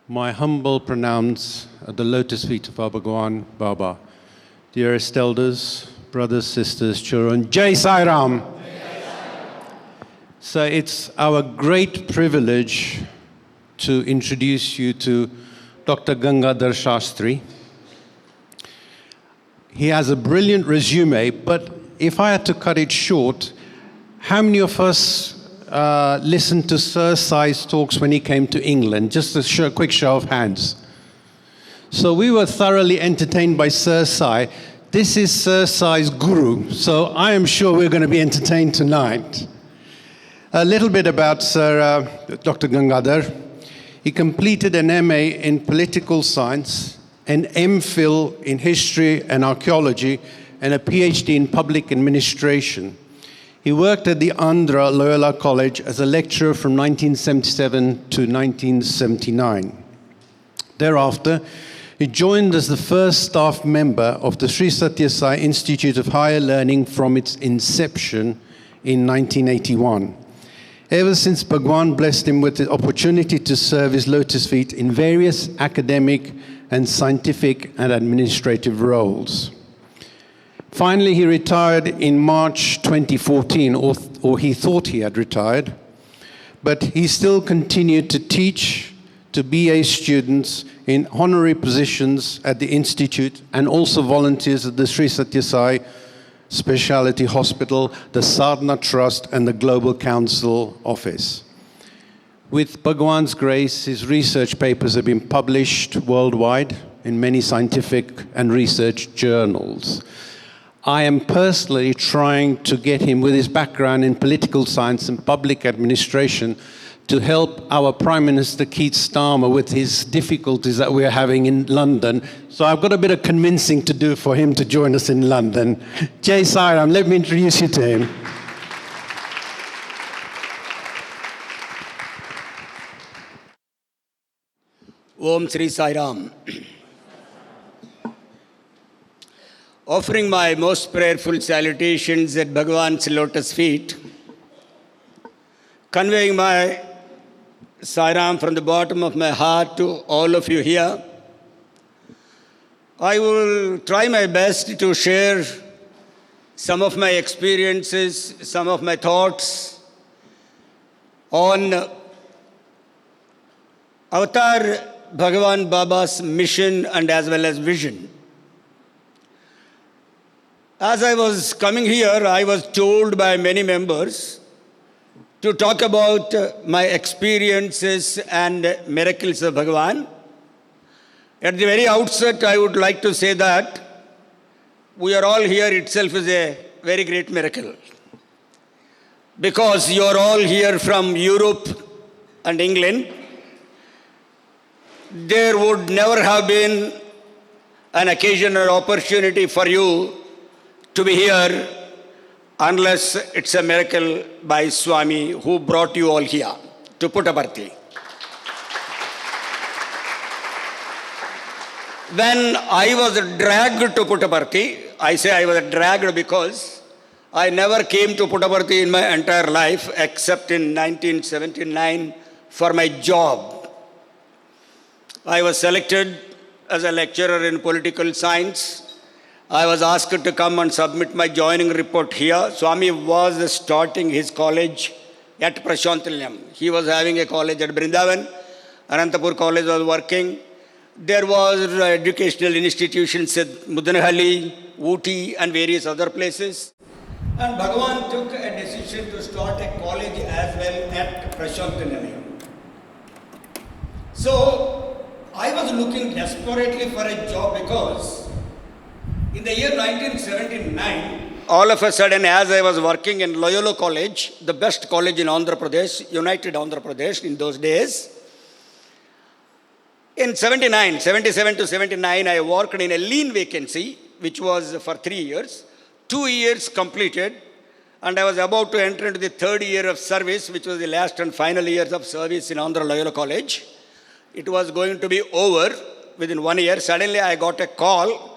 My humble pronounce at the lotus feet of our Bhagwan Baba. Dearest elders, brothers, sisters, children, Jai Sai Ram. So it's our great privilege to introduce you to Dr. Gangadhar Shastry. He has a brilliant resume, but if I had to cut it short, how many of us listened to Sir Sai's talks when he came to England? Just a quick show of hands. So we were thoroughly entertained by Sir Sai. This is Sir Sai's guru, so I am sure we're going to be entertained tonight. A little bit about Sir Dr. Gangadhar. He completed an MA in political science, an MPhil in history and archaeology, and a PhD in public administration. He worked at the Andhra Loyola College as a lecturer from 1977 to 1979. Thereafter, he joined as the first staff member of the Sri Sathya Sai Institute of Higher Learning from its inception in 1981. Ever since Bhagwan blessed him with the opportunity to serve his lotus feet in various academic and scientific and administrative roles. Finally, he retired in March 2014, or he thought he had retired, but he still continued to teach to BA students in honorary positions at the Institute and also volunteers at the Sri Sathya Sai Specialty Hospital, the Sadhana Trust, and the Global Council Office. With Bhagwan's grace, his research papers have been published worldwide in many scientific and research journals. I am personally trying to get him, with his background in political science and public administration, to help our Prime Minister Keith Starmer with his difficulties that we're having in London. So I've got a bit of convincing to do for him to join us in London. Jai Sai Ram, let me introduce you to him. Om Sri Sai Ram. Offering my most prayerful salutations at Bhagwan's lotus feet, conveying my Sai Ram from the bottom of my heart to all of you here. I will try my best to share some of my experiences, some of my thoughts on Avatar Bhagwan Baba's mission and as well as vision. As I was coming here, I was told by many members to talk about my experiences and miracles of Bhagwan. At the very outset, I would like to say that we are all here itself is a very great miracle. Because you are all here from Europe and England, there would never have been an occasion or opportunity for you to be here unless it's a miracle by Swami who brought you all here to Puttaparthi. When I was dragged to Puttaparthi, I say I was dragged because I never came to Puttaparthi in my entire life except in 1979 for my job. I was selected as a lecturer in political science. I was asked to come and submit my joining report here. Swami was starting his college at Prashantilyam. He was having a college at Brindavan. Anantapur College was working. There was educational institutions at Mudanahalli, Ooty, and various other places. And Bhagwan took a decision to start a college as well at Prashantilyam. So I was looking desperately for a job because in the year 1979, all of a sudden, as I was working in Loyola College, the best college in Andhra Pradesh, United Andhra Pradesh in those days, in 77 to 79, I worked in a lean vacancy, which was for 3 years. 2 years completed, and I was about to enter into the third year of service, which was the last and final years of service in Andhra Loyola College. It was going to be over within 1 year. Suddenly, I got a call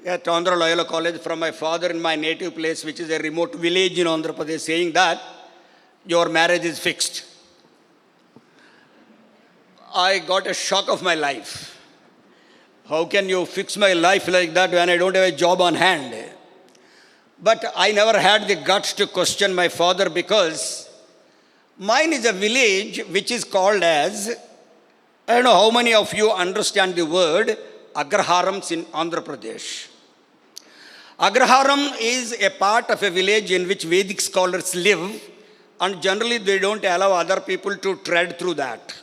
at Andhra Loyola College from my father in my native place, which is a remote village in Andhra Pradesh, saying that your marriage is fixed. I got a shock of my life. How can you fix my life like that when I don't have a job on hand? But I never had the guts to question my father because mine is a village which is called as, I don't know how many of you understand the word Agraharams in Andhra Pradesh. Agraharam is a part of a village in which Vedic scholars live, and generally they don't allow other people to tread through that.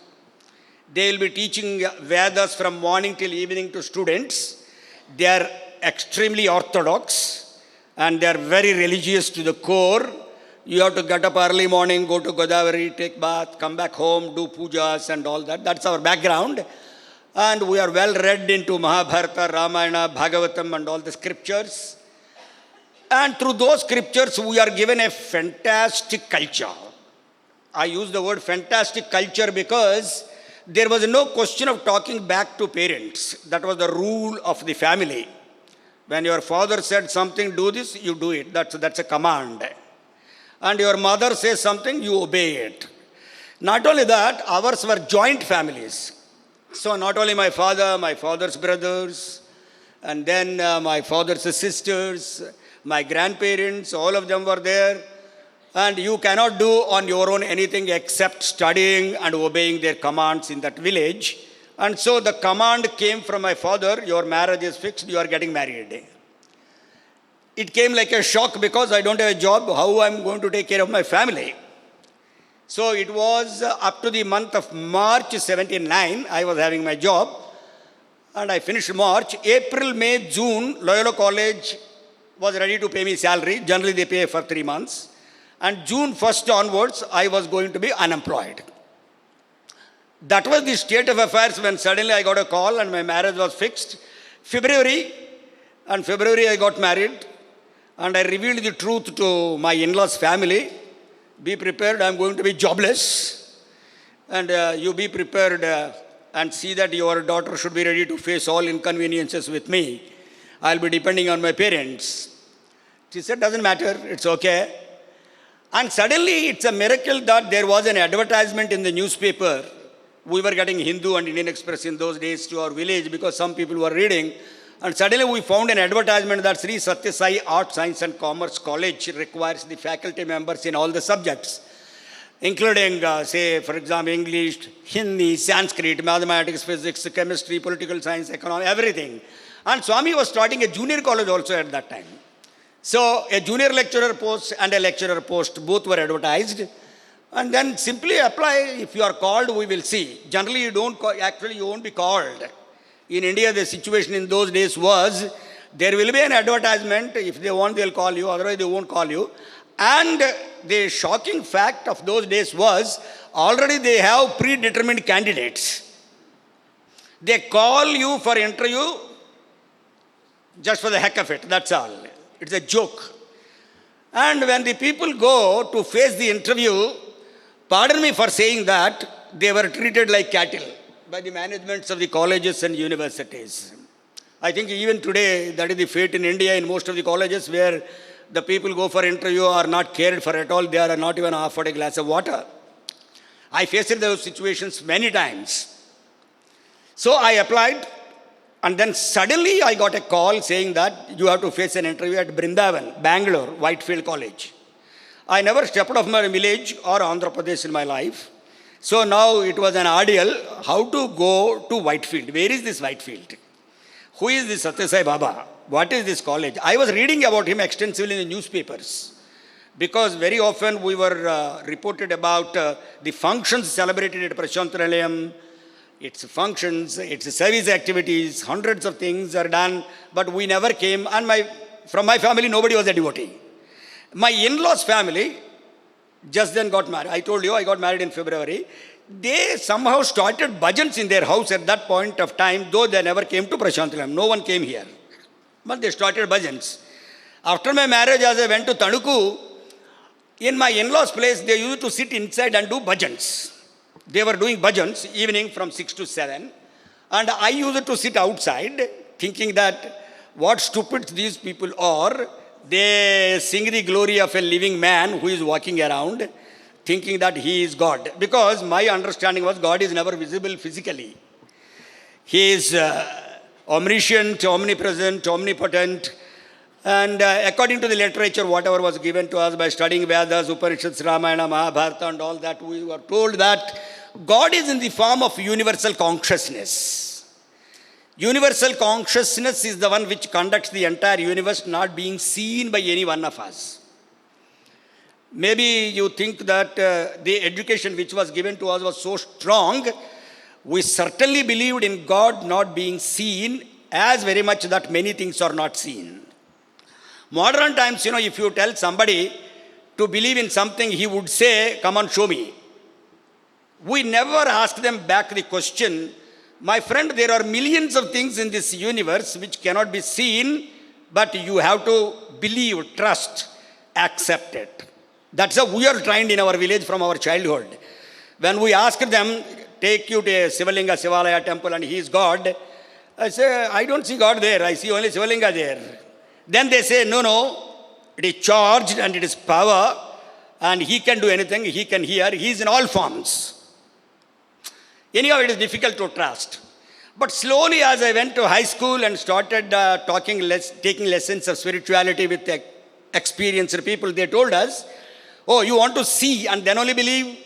They will be teaching Vedas from morning till evening to students. They are extremely orthodox and they are very religious to the core. You have to get up early morning, go to Godavari, take bath, come back home, do pujas and all that. That's our background. And we are well read into Mahabharata, Ramayana, Bhagavatam and all the scriptures. And through those scriptures, we are given a fantastic culture. I use the word fantastic culture because there was no question of talking back to parents. That was the rule of the family. When your father said something, do this, you do it. That's a command. And your mother says something, you obey it. Not only that, ours were joint families. So not only my father, my father's brothers, and then my father's sisters, my grandparents, all of them were there. And you cannot do on your own anything except studying and obeying their commands in that village. And so the command came from my father, your marriage is fixed, you are getting married. It came like a shock because I don't have a job, how I'm going to take care of my family. So it was up to the month of March 79, I was having my job. And I finished March. April, May, June, Loyola College was ready to pay me salary. Generally they pay for 3 months. And June 1st onwards, I was going to be unemployed. That was the state of affairs when suddenly I got a call and my marriage was fixed. February I got married and I revealed the truth to my in-laws family. Be prepared, I'm going to be jobless. And you be prepared and see that your daughter should be ready to face all inconveniences with me. I'll be depending on my parents. She said, doesn't matter, it's okay. And suddenly it's a miracle that there was an advertisement in the newspaper. We were getting Hindu and Indian Express in those days to our village because some people were reading. And suddenly we found an advertisement that Sri Sathya Sai Art, Science and Commerce College requires the faculty members in all the subjects, including, say, for example, English, Hindi, Sanskrit, mathematics, physics, chemistry, political science, economics, everything. And Swami was starting a junior college also at that time. So a junior lecturer post and a lecturer post, both were advertised. And then simply apply. If you are called, we will see. Generally, you won't be called. In India, the situation in those days was, there will be an advertisement. If they want, they'll call you. Otherwise, they won't call you. And the shocking fact of those days was, already they have predetermined candidates. They call you for interview just for the heck of it. That's all. It's a joke. And when the people go to face the interview, pardon me for saying that, they were treated like cattle by the managements of the colleges and universities. I think even today, that is the fate in India in most of the colleges where the people go for interview are not cared for at all. They are not even offered a glass of water. I faced those situations many times. So I applied. And then suddenly I got a call saying that you have to face an interview at Brindavan, Bangalore, Whitefield College. I never stepped off my village or Andhra Pradesh in my life. So now it was an ordeal how to go to Whitefield. Where is this Whitefield? Who is this Sathya Sai Baba? What is this college? I was reading about him extensively in the newspapers because very often we were reported about the functions celebrated at Prashantanalayam, its functions, its service activities, hundreds of things are done, but we never came. And from my family, nobody was a devotee. My in-laws family just then got married. I told you I got married in February. They somehow started bhajans in their house at that point of time, though they never came to Prashantanalayam. No one came here. But they started bhajans. After my marriage, as I went to Tanuku, in my in-laws' place, they used to sit inside and do bhajans. They were doing bhajans evening from 6 to 7. And I used to sit outside thinking that what stupid these people are. They sing the glory of a living man who is walking around. thinking that he is God. Because my understanding was God is never visible physically. He is omniscient, omnipresent, omnipotent. And according to the literature, whatever was given to us by studying Vedas, Upanishads, Ramayana, Mahabharata and all that, we were told that God is in the form of universal consciousness. Universal consciousness is the one which conducts the entire universe, not being seen by any one of us. Maybe you think that the education which was given to us was so strong. We certainly believed in God not being seen as very much that many things are not seen. Modern times, if you tell somebody to believe in something, he would say, come on, show me. We never ask them back the question, my friend, there are millions of things in this universe which cannot be seen, but you have to believe, trust, accept it. That's how we are trained in our village from our childhood. When we ask them, take you to a Sivalinga, Sivalaya temple and he is God, I say, I don't see God there, I see only Sivalinga there. Then they say, no, it is charged and it is power and he can do anything, he can hear, he is in all forms. Anyhow, it is difficult to trust. But slowly as I went to high school and started taking lessons of spirituality with experienced people, they told us, oh, you want to see and then only believe?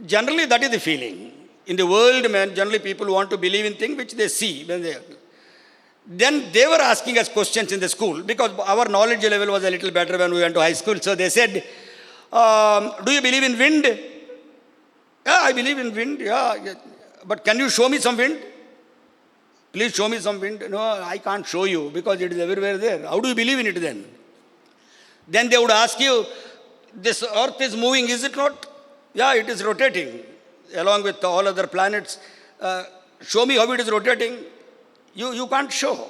Generally, that is the feeling. In the world, generally people want to believe in things which they see. Then they were asking us questions in the school because our knowledge level was a little better when we went to high school. So they said, do you believe in wind? Yeah, I believe in wind. Yeah. But can you show me some wind? Please show me some wind. No, I can't show you because it is everywhere there. How do you believe in it then? Then they would ask you, this earth is moving, is it not? Yeah, it is rotating along with all other planets. Show me how it is rotating. You can't show.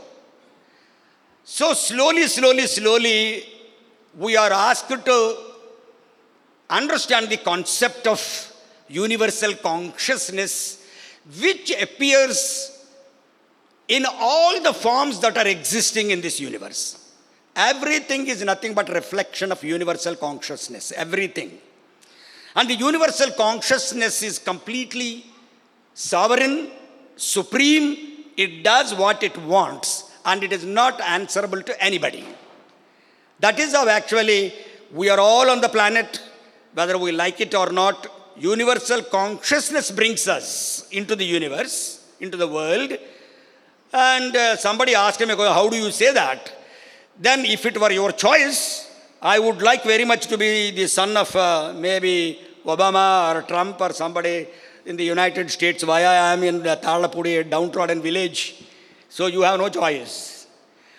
So slowly, we are asked to understand the concept of universal consciousness, which appears in all the forms that are existing in this universe. Everything is nothing but reflection of universal consciousness. Everything. And the universal consciousness is completely sovereign, supreme. It does what it wants and it is not answerable to anybody. That is how actually we are all on the planet, whether we like it or not. Universal consciousness brings us into the universe, into the world. And somebody asked me, how do you say that? Then if it were your choice, I would like very much to be the son of maybe Obama or Trump or somebody in the United States. Why I am in Tarlapudi, a downtrodden village. So you have no choice.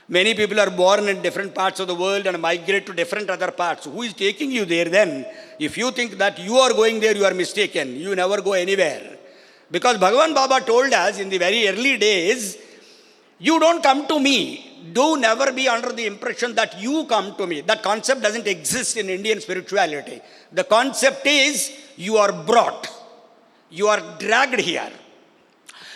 Many people are born in different parts of the world and migrate to different other parts. Who is taking you there then? If you think that you are going there, you are mistaken. You never go anywhere. Because Bhagavan Baba told us in the very early days, you don't come to me. Do never be under the impression that you come to me. That concept doesn't exist in Indian spirituality. The concept is you are brought. You are dragged here.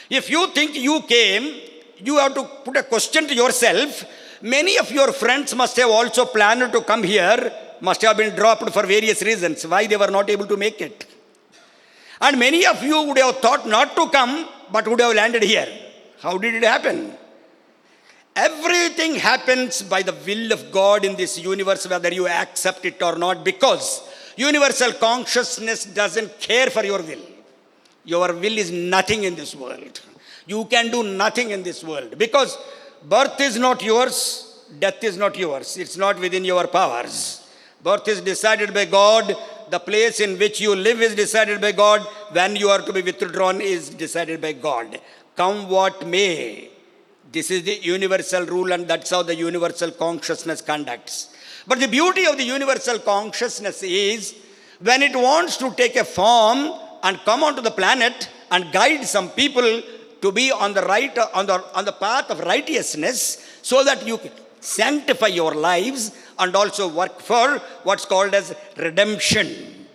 If you think you came, you have to put a question to yourself. Many of your friends must have also planned to come here, must have been dropped for various reasons, why they were not able to make it. And many of you would have thought not to come, but would have landed here. How did it happen? Everything happens by the will of God in this universe, whether you accept it or not, because universal consciousness doesn't care for your will. Your will is nothing in this world. You can do nothing in this world because birth is not yours, death is not yours. It's not within your powers. Birth is decided by God. The place in which you live is decided by God. When you are to be withdrawn is decided by God. Come what may. This is the universal rule and that's how the universal consciousness conducts. But the beauty of the universal consciousness is when it wants to take a form and come onto the planet and guide some people to be on the right, on the path of righteousness so that you can sanctify your lives and also work for what's called as redemption.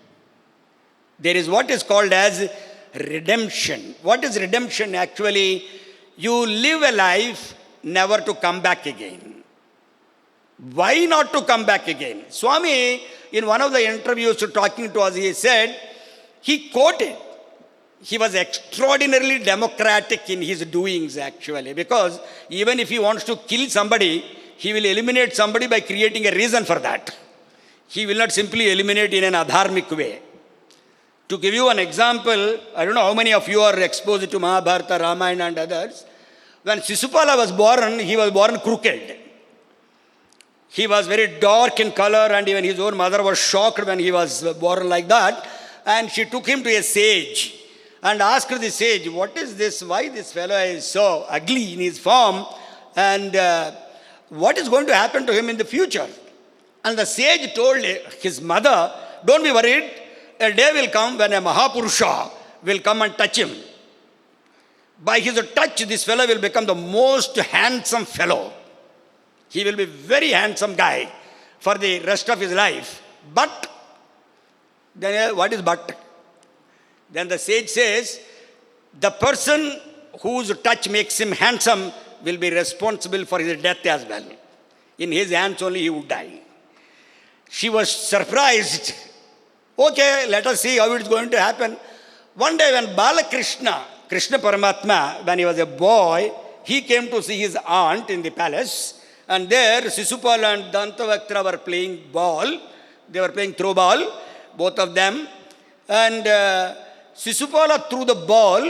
There is what is called as redemption. What is redemption actually? You live a life never to come back again. Why not to come back again? Swami in one of the interviews talking to us, he said, he quoted, he was extraordinarily democratic in his doings actually, because even if he wants to kill somebody, he will eliminate somebody by creating a reason for that. He will not simply eliminate in an adharmic way. To give you an example, I don't know how many of you are exposed to Mahabharata, Ramayana and others. When Sisupala was born, he was born crooked. He was very dark in color, and even his own mother was shocked when he was born like that. And she took him to a sage and asked the sage, what is this? Why this fellow is so ugly in his form? And what is going to happen to him in the future? And the sage told his mother, don't be worried. A day will come when a Mahapurusha will come and touch him. By his touch, this fellow will become the most handsome fellow. He will be very handsome guy for the rest of his life. But, then what is but? Then the sage says, the person whose touch makes him handsome will be responsible for his death as well. In his hands only he would die. She was surprised. Okay, let us see how it is going to happen. One day when Balakrishna, Krishna Paramatma, when he was a boy, he came to see his aunt in the palace. And there Sisupala and Dantavaktra were playing ball. They were playing throw ball, both of them. And Sisupala threw the ball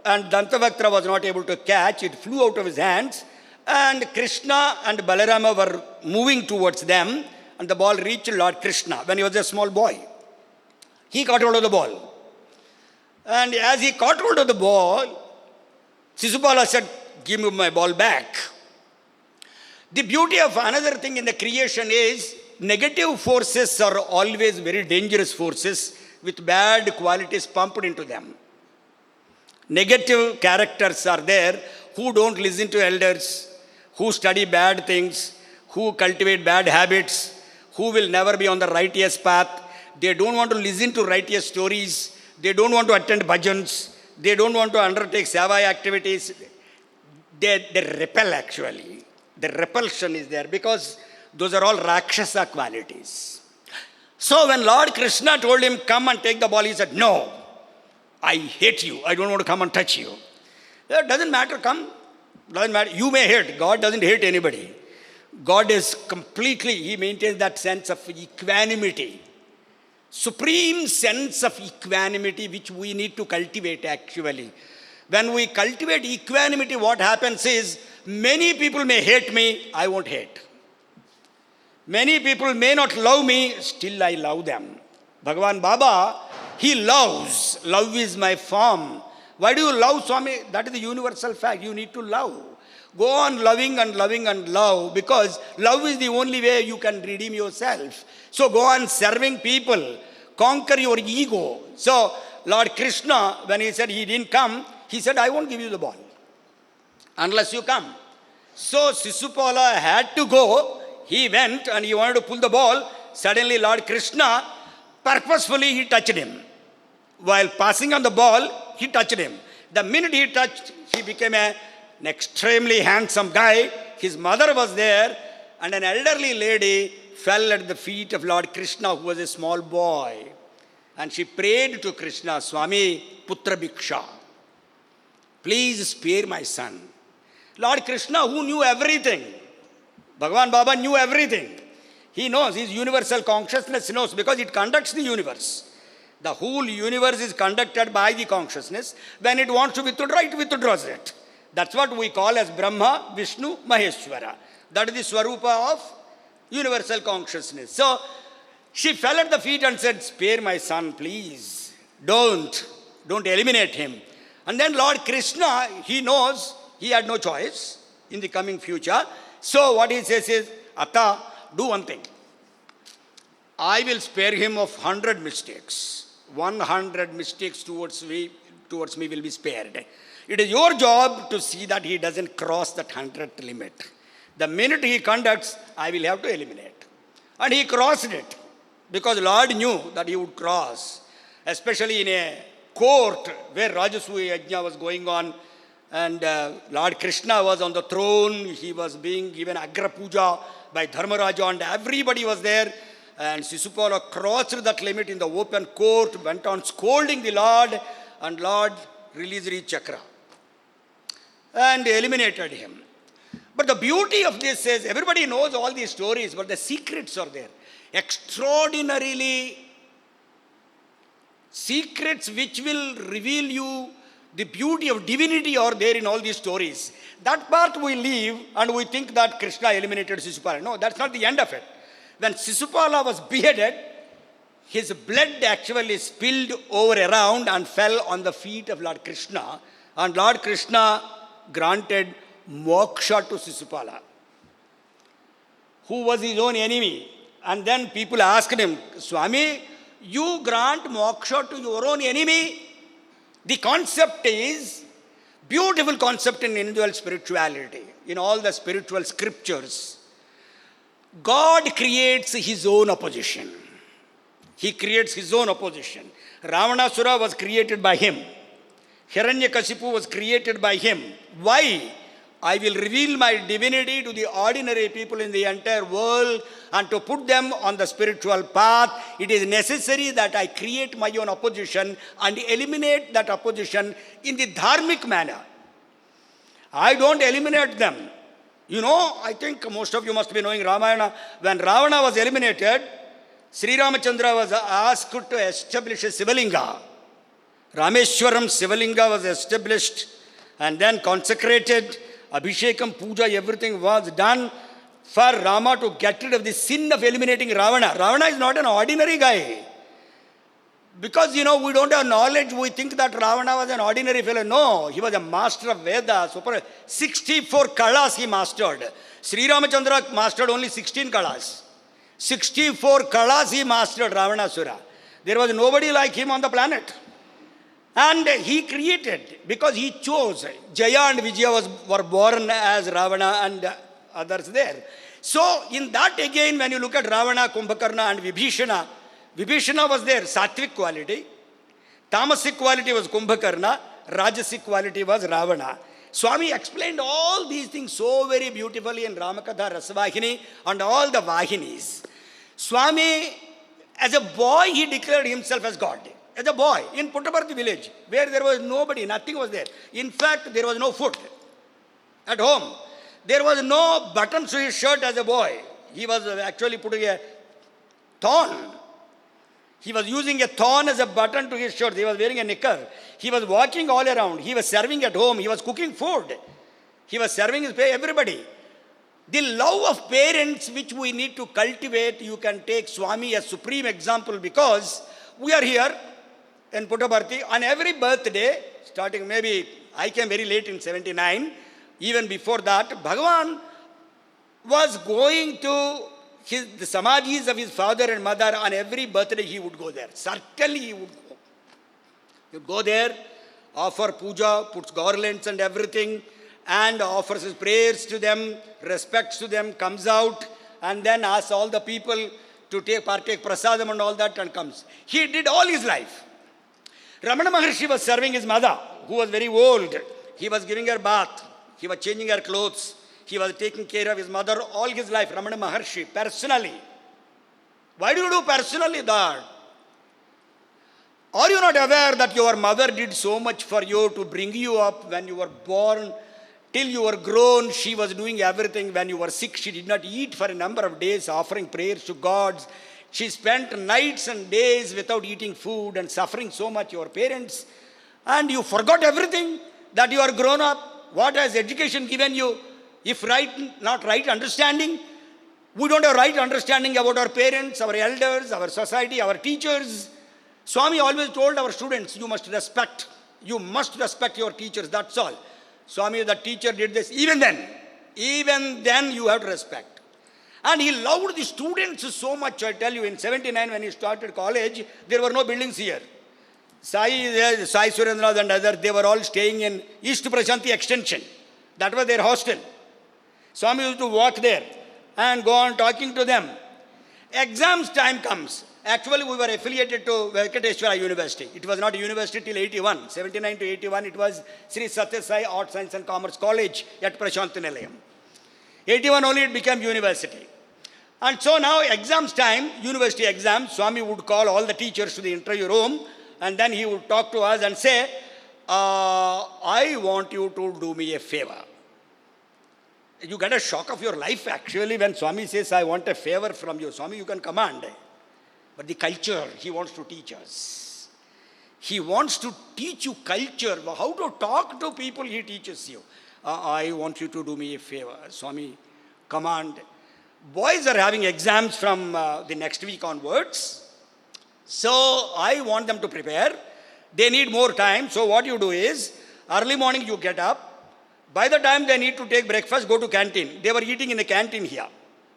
and Dantavaktra was not able to catch. It flew out of his hands. And Krishna and Balarama were moving towards them. And the ball reached Lord Krishna when he was a small boy. He caught hold of the ball. And as he caught hold of the ball, Sisupala said, give me my ball back. The beauty of another thing in the creation is negative forces are always very dangerous forces with bad qualities pumped into them. Negative characters are there who don't listen to elders, who study bad things, who cultivate bad habits, who will never be on the righteous path. They don't want to listen to righteous stories. They don't want to attend bhajans. They don't want to undertake savai activities. They repel actually. The repulsion is there because those are all Rakshasa qualities. So when Lord Krishna told him, come and take the ball, he said, no, I hate you. I don't want to come and touch you. It doesn't matter, come. Doesn't matter. You may hate. God doesn't hate anybody. God is completely, he maintains that sense of equanimity. Supreme sense of equanimity which we need to cultivate actually. When we cultivate equanimity, what happens is, many people may hate me, I won't hate. Many people may not love me, still I love them. Bhagavan Baba, he loves. Love is my form. Why do you love, Swami? That is the universal fact. You need to love. Go on loving and loving and love, because love is the only way you can redeem yourself. So go on serving people. Conquer your ego. So Lord Krishna, when he said he didn't come, he said, I won't give you the ball unless you come. So Sisupala had to go. He went and he wanted to pull the ball. Suddenly Lord Krishna, purposefully he touched him. While passing on the ball, he touched him. The minute he touched, he became an extremely handsome guy. His mother was there, and an elderly lady fell at the feet of Lord Krishna, who was a small boy. And she prayed to Krishna, Swami, Putra Bhiksha. Please spare my son. Lord Krishna, who knew everything, Bhagavan Baba knew everything. He knows, his universal consciousness knows, because it conducts the universe. The whole universe is conducted by the consciousness. When it wants to withdraw, it withdraws it. That's what we call as Brahma, Vishnu, Maheshwara. That is the Swarupa of universal consciousness. So she fell at the feet and said, spare my son, please. Don't eliminate him. And then Lord Krishna, he knows he had no choice in the coming future. So what he says is, Atta, do one thing. I will spare him of 100 mistakes. 100 mistakes towards me will be spared. It is your job to see that he doesn't cross that 100th limit. The minute he conducts, I will have to eliminate. And he crossed it, because Lord knew that he would cross. Especially in a court where Rajasuya Yajna was going on, and Lord Krishna was on the throne. He was being given Agra Puja by Dharmaraja, and everybody was there. And Sisupala crossed that limit in the open court, went on scolding the Lord, and Lord released his chakra and eliminated him. But the beauty of this is, everybody knows all these stories, but the secrets are there. Extraordinarily, secrets which will reveal you the beauty of divinity are there in all these stories. That part we leave and we think that Krishna eliminated Sisupala. No, that's not the end of it. When Sisupala was beheaded, his blood actually spilled over around and fell on the feet of Lord Krishna. And Lord Krishna granted moksha to Sisupala, who was his own enemy. And then people asked him, Swami, you grant moksha to your own enemy? The concept is, beautiful concept in individual spirituality, in all the spiritual scriptures. God creates his own opposition. He creates his own opposition. Ravanasura was created by him. Hiranyakashipu was created by him. Why? I will reveal my divinity to the ordinary people in the entire world, and to put them on the spiritual path, it is necessary that I create my own opposition and eliminate that opposition in the dharmic manner. I don't eliminate them. You know, I think most of you must be knowing Ramayana. When Ravana was eliminated, Sri Ramachandra was asked to establish a Sivalinga. Rameshwaram Sivalinga was established and then consecrated. Abhishekam, puja, everything was done for Rama to get rid of the sin of eliminating Ravana. Ravana is not an ordinary guy. Because, you know, we don't have knowledge, we think that Ravana was an ordinary fellow. No, he was a master of Vedas. 64 kalas he mastered. Sri Ramachandra mastered only 16 kalas. 64 kalas he mastered, Ravanasura. There was nobody like him on the planet. And he created, because he chose. Jaya and Vijaya were born as Ravana and others there. So, in that again, when you look at Ravana, Kumbhakarna and Vibhishana, Vibhishana was there, sattvic quality. Tamasic quality was Kumbhakarna. Rajasic quality was Ravana. Swami explained all these things so very beautifully in Ramakatha Rasavahini and all the Vahinis. Swami, as a boy, he declared himself as God. As a boy, in Puttaparthi village, where there was nobody, nothing was there. In fact, there was no food at home. There was no buttons to his shirt as a boy. He was actually putting a thorn. He was using a thorn as a button to his shirt. He was wearing a knicker. He was walking all around. He was serving at home. He was cooking food. He was serving everybody. The love of parents which we need to cultivate, you can take Swami as supreme example, because we are here in Puttaparthi on every birthday, starting maybe, I came very late in 79, even before that, Bhagavan was going to the samadhis of his father and mother. On every birthday he would go there. Certainly he would go. He would go there, offer puja, puts garlands and everything, and offers his prayers to them, respects to them, comes out, and then asks all the people to partake prasadam and all that, and comes. He did all his life. Ramana Maharshi was serving his mother, who was very old. He was giving her bath. He was changing her clothes. He was taking care of his mother all his life, Ramana Maharshi, personally. Why do you do personally that? Are you not aware that your mother did so much for you to bring you up when you were born? Till you were grown, she was doing everything. When you were sick, she did not eat for a number of days, offering prayers to gods. She spent nights and days without eating food and suffering so much, your parents. And you forgot everything that you are grown up. What has education given you? If not right understanding, we don't have right understanding about our parents, our elders, our society, our teachers. Swami always told our students, you must respect your teachers, that's all. Swami, the teacher did this. Even then you have to respect. And he loved the students so much, I tell you, in 79 when he started college, there were no buildings here. Sai Surendranath and others, they were all staying in East Prashanti Extension. That was their hostel. Swami used to walk there and go on talking to them. Exams time comes. Actually, we were affiliated to Venkateshwara University. It was not a university till 81. 79 to 81, it was Sri Sathya Sai Arts, Science and Commerce College at Prashanti Nilayam. 81 only it became university. And so now exams time, university exams, Swami would call all the teachers to the interview room, and then he would talk to us and say, I want you to do me a favor. You get a shock of your life actually when Swami says, I want a favor from you. Swami, you can command. But the culture, he wants to teach us. He wants to teach you culture, how to talk to people, he teaches you. I want you to do me a favor. Swami, command. Boys are having exams from the next week onwards. So I want them to prepare. They need more time. So what you do is, early morning you get up. By the time they need to take breakfast, go to canteen. They were eating in the canteen here.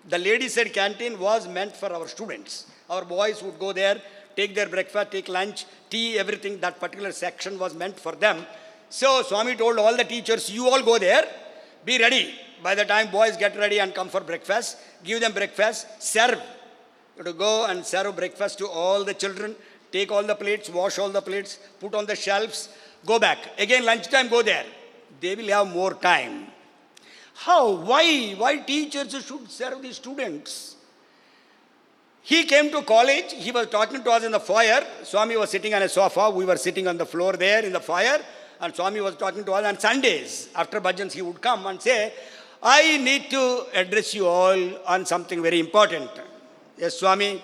The lady said canteen was meant for our students. Our boys would go there, take their breakfast, take lunch, tea, everything. That particular section was meant for them. So Swami told all the teachers, you all go there, be ready. By the time boys get ready and come for breakfast, give them breakfast, serve. You have to go and serve breakfast to all the children, take all the plates, wash all the plates, put on the shelves, go back. Again lunchtime, go there. They will have more time. How? Why teachers should serve the students? He came to college, he was talking to us in the foyer. Swami was sitting on a sofa, we were sitting on the floor there in the foyer, and Swami was talking to us. On Sundays, after bhajans, he would come and say, I need to address you all on something very important. Yes, Swami.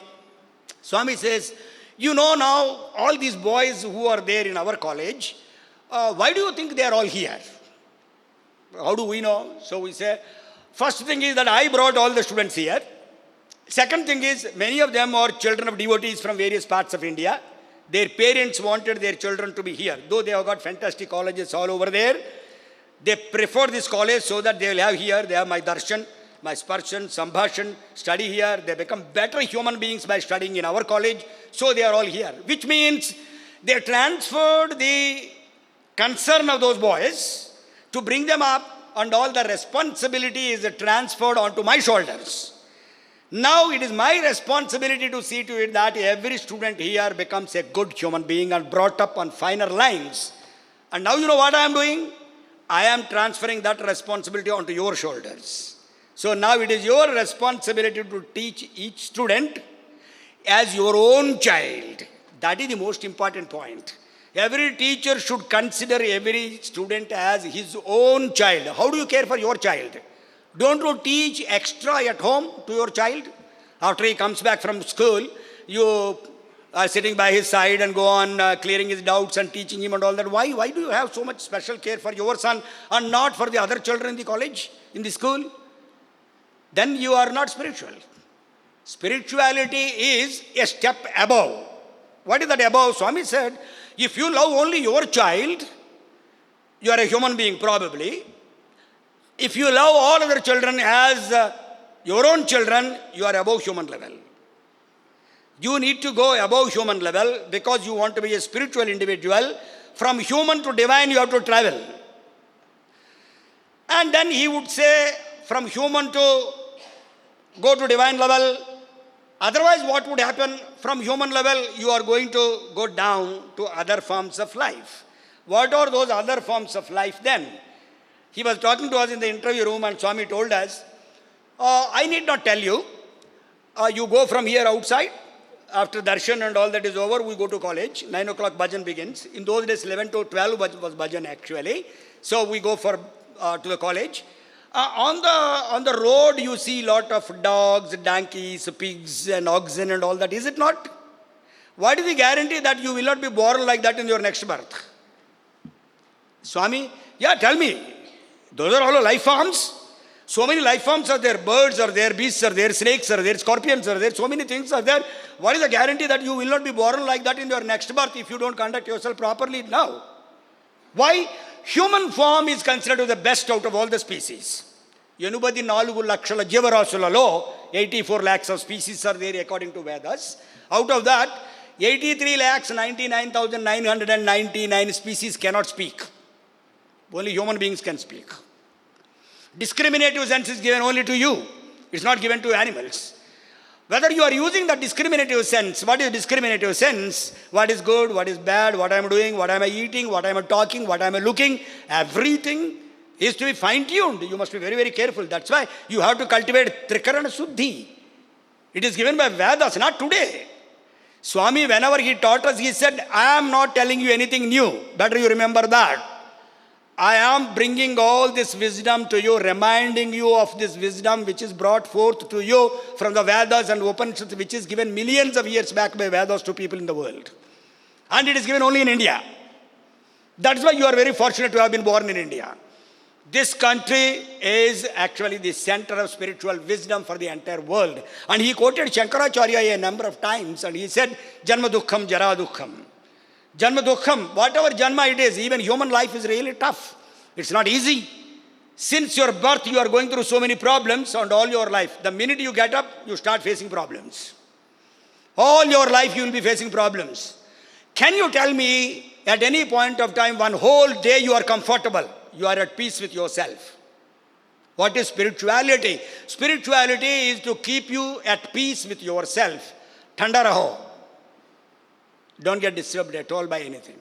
Swami says, you know now, all these boys who are there in our college, why do you think they are all here? How do we know? So we say, first thing is that I brought all the students here. Second thing is, many of them are children of devotees from various parts of India. Their parents wanted their children to be here. Though they have got fantastic colleges all over there, they prefer this college so that they will have here, they have my darshan, my sparshan, sambhashan, study here. They become better human beings by studying in our college. So they are all here. Which means they transferred the concern of those boys to bring them up, and all the responsibility is transferred onto my shoulders. Now it is my responsibility to see to it that every student here becomes a good human being and brought up on finer lines. And now you know what I am doing? I am transferring that responsibility onto your shoulders. So now it is your responsibility to teach each student as your own child. That is the most important point. Every teacher should consider every student as his own child. How do you care for your child? Don't you teach extra at home to your child? After he comes back from school, you are sitting by his side and go on clearing his doubts and teaching him and all that. Why do you have so much special care for your son and not for the other children in the college, in the school? Then you are not spiritual. Spirituality is a step above. What is that above? Swami said, if you love only your child, you are a human being probably. If you love all other children as your own children, you are above human level. You need to go above human level because you want to be a spiritual individual. From human to divine, you have to travel. And then he would say, from human to go to divine level. Otherwise, what would happen? From human level, you are going to go down to other forms of life. What are those other forms of life then? He was talking to us in the interview room and Swami told us, I need not tell you. You go from here outside. After darshan and all that is over, we go to college. 9 o'clock bhajan begins. In those days, 11 to 12 was bhajan actually. So we go to the college. On the road, you see lot of dogs, donkeys, pigs and oxen and all that. Is it not? What is the guarantee that you will not be born like that in your next birth? Swami, yeah, tell me. Those are all life forms. So many life forms are there. Birds are there, beasts are there, snakes are there, scorpions are there. So many things are there. What is the guarantee that you will not be born like that in your next birth if you don't conduct yourself properly now? Why? Human form is considered the best out of all the species. Yanubadi Nalugu Lakshana Jivarasuలలో 84 lakhs of species are there according to Vedas. Out of that, 83 lakhs 99,999 species cannot speak. Only human beings can speak. Discriminative sense is given only to you. It's not given to animals. Whether you are using the discriminative sense, what is discriminative sense? What is good, what is bad, what I am doing, what am I eating, what I am talking, what I am looking, everything is to be fine-tuned. You must be very, very careful. That's why you have to cultivate Trikarana Suddhi. It is given by Vedas, not today. Swami, whenever he taught us, he said, I am not telling you anything new. Better you remember that. I am bringing all this wisdom to you, reminding you of this wisdom which is brought forth to you from the Vedas and Upanishads, which is given millions of years back by Vedas to people in the world. And it is given only in India. That's why you are very fortunate to have been born in India. This country is actually the center of spiritual wisdom for the entire world. And he quoted Shankaracharya a number of times, and he said, Janma dukkham, jara dukkham. Janma dukkham, whatever janma it is, even human life is really tough. It's not easy. Since your birth, you are going through so many problems, and all your life. The minute you get up, you start facing problems. All your life, you will be facing problems. Can you tell me, at any point of time, one whole day you are comfortable, you are at peace with yourself? What is spirituality? Spirituality is to keep you at peace with yourself. Thanda raho. Don't get disturbed at all by anything.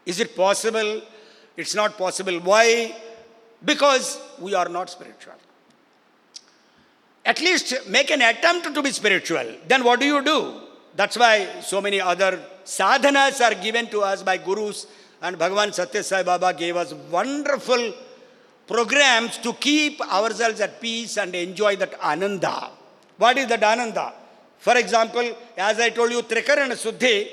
Is it possible? It's not possible. Why? Because we are not spiritual. At least make an attempt to be spiritual. Then what do? That's why so many other sadhanas are given to us by gurus. And Bhagavan Sathya Sai Baba gave us wonderful programs to keep ourselves at peace and enjoy that ananda. What is that ananda? For example, as I told you, Trikarana Suddhi,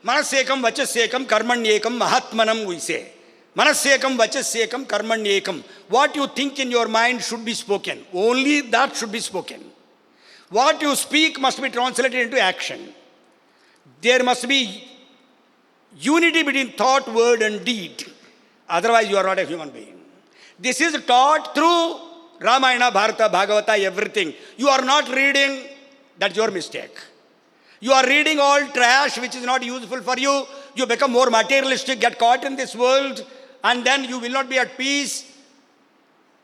Manasekam Vachasekam Karmanyekam Mahatmanam we say. Manasekam Vachasekam Karmanyekam. What you think in your mind should be spoken. Only that should be spoken. What you speak must be translated into action. There must be unity between thought, word and deed. Otherwise you are not a human being. This is taught through Ramayana, Bharata, Bhagavata, everything. You are not reading, that's your mistake. You are reading all trash which is not useful for you. You become more materialistic, get caught in this world, and then you will not be at peace.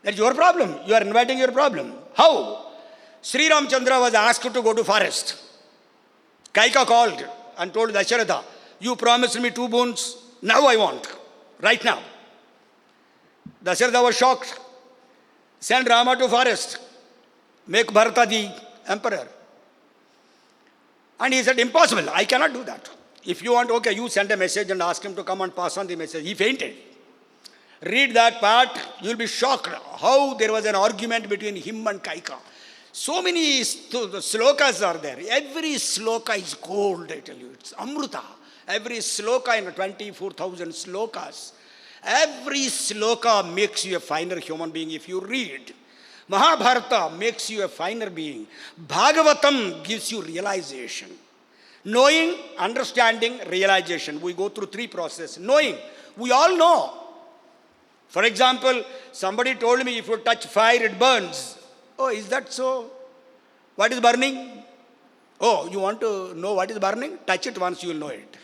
That's your problem. You are inviting your problem. How? Sri Ramchandra was asked to go to forest. Kaika called and told Dasharatha, you promised me 2 boons, now I want, right now. Dasharatha was shocked. Send Rama to forest. Make Bharata the emperor. And he said, impossible, I cannot do that. If you want, okay, you send a message and ask him to come and pass on the message. He fainted. Read that part, you will be shocked how there was an argument between him and Kaika. So many slokas are there. Every sloka is gold, I tell you. It's amruta. Every sloka in 24,000 slokas. Every sloka makes you a finer human being if you read. Mahabharata makes you a finer being. Bhagavatam gives you realization. Knowing, understanding, realization. We go through 3 processes. Knowing, we all know. For example, somebody told me if you touch fire, it burns. Oh, is that so? What is burning? Oh, you want to know what is burning? Touch it once, you will know it.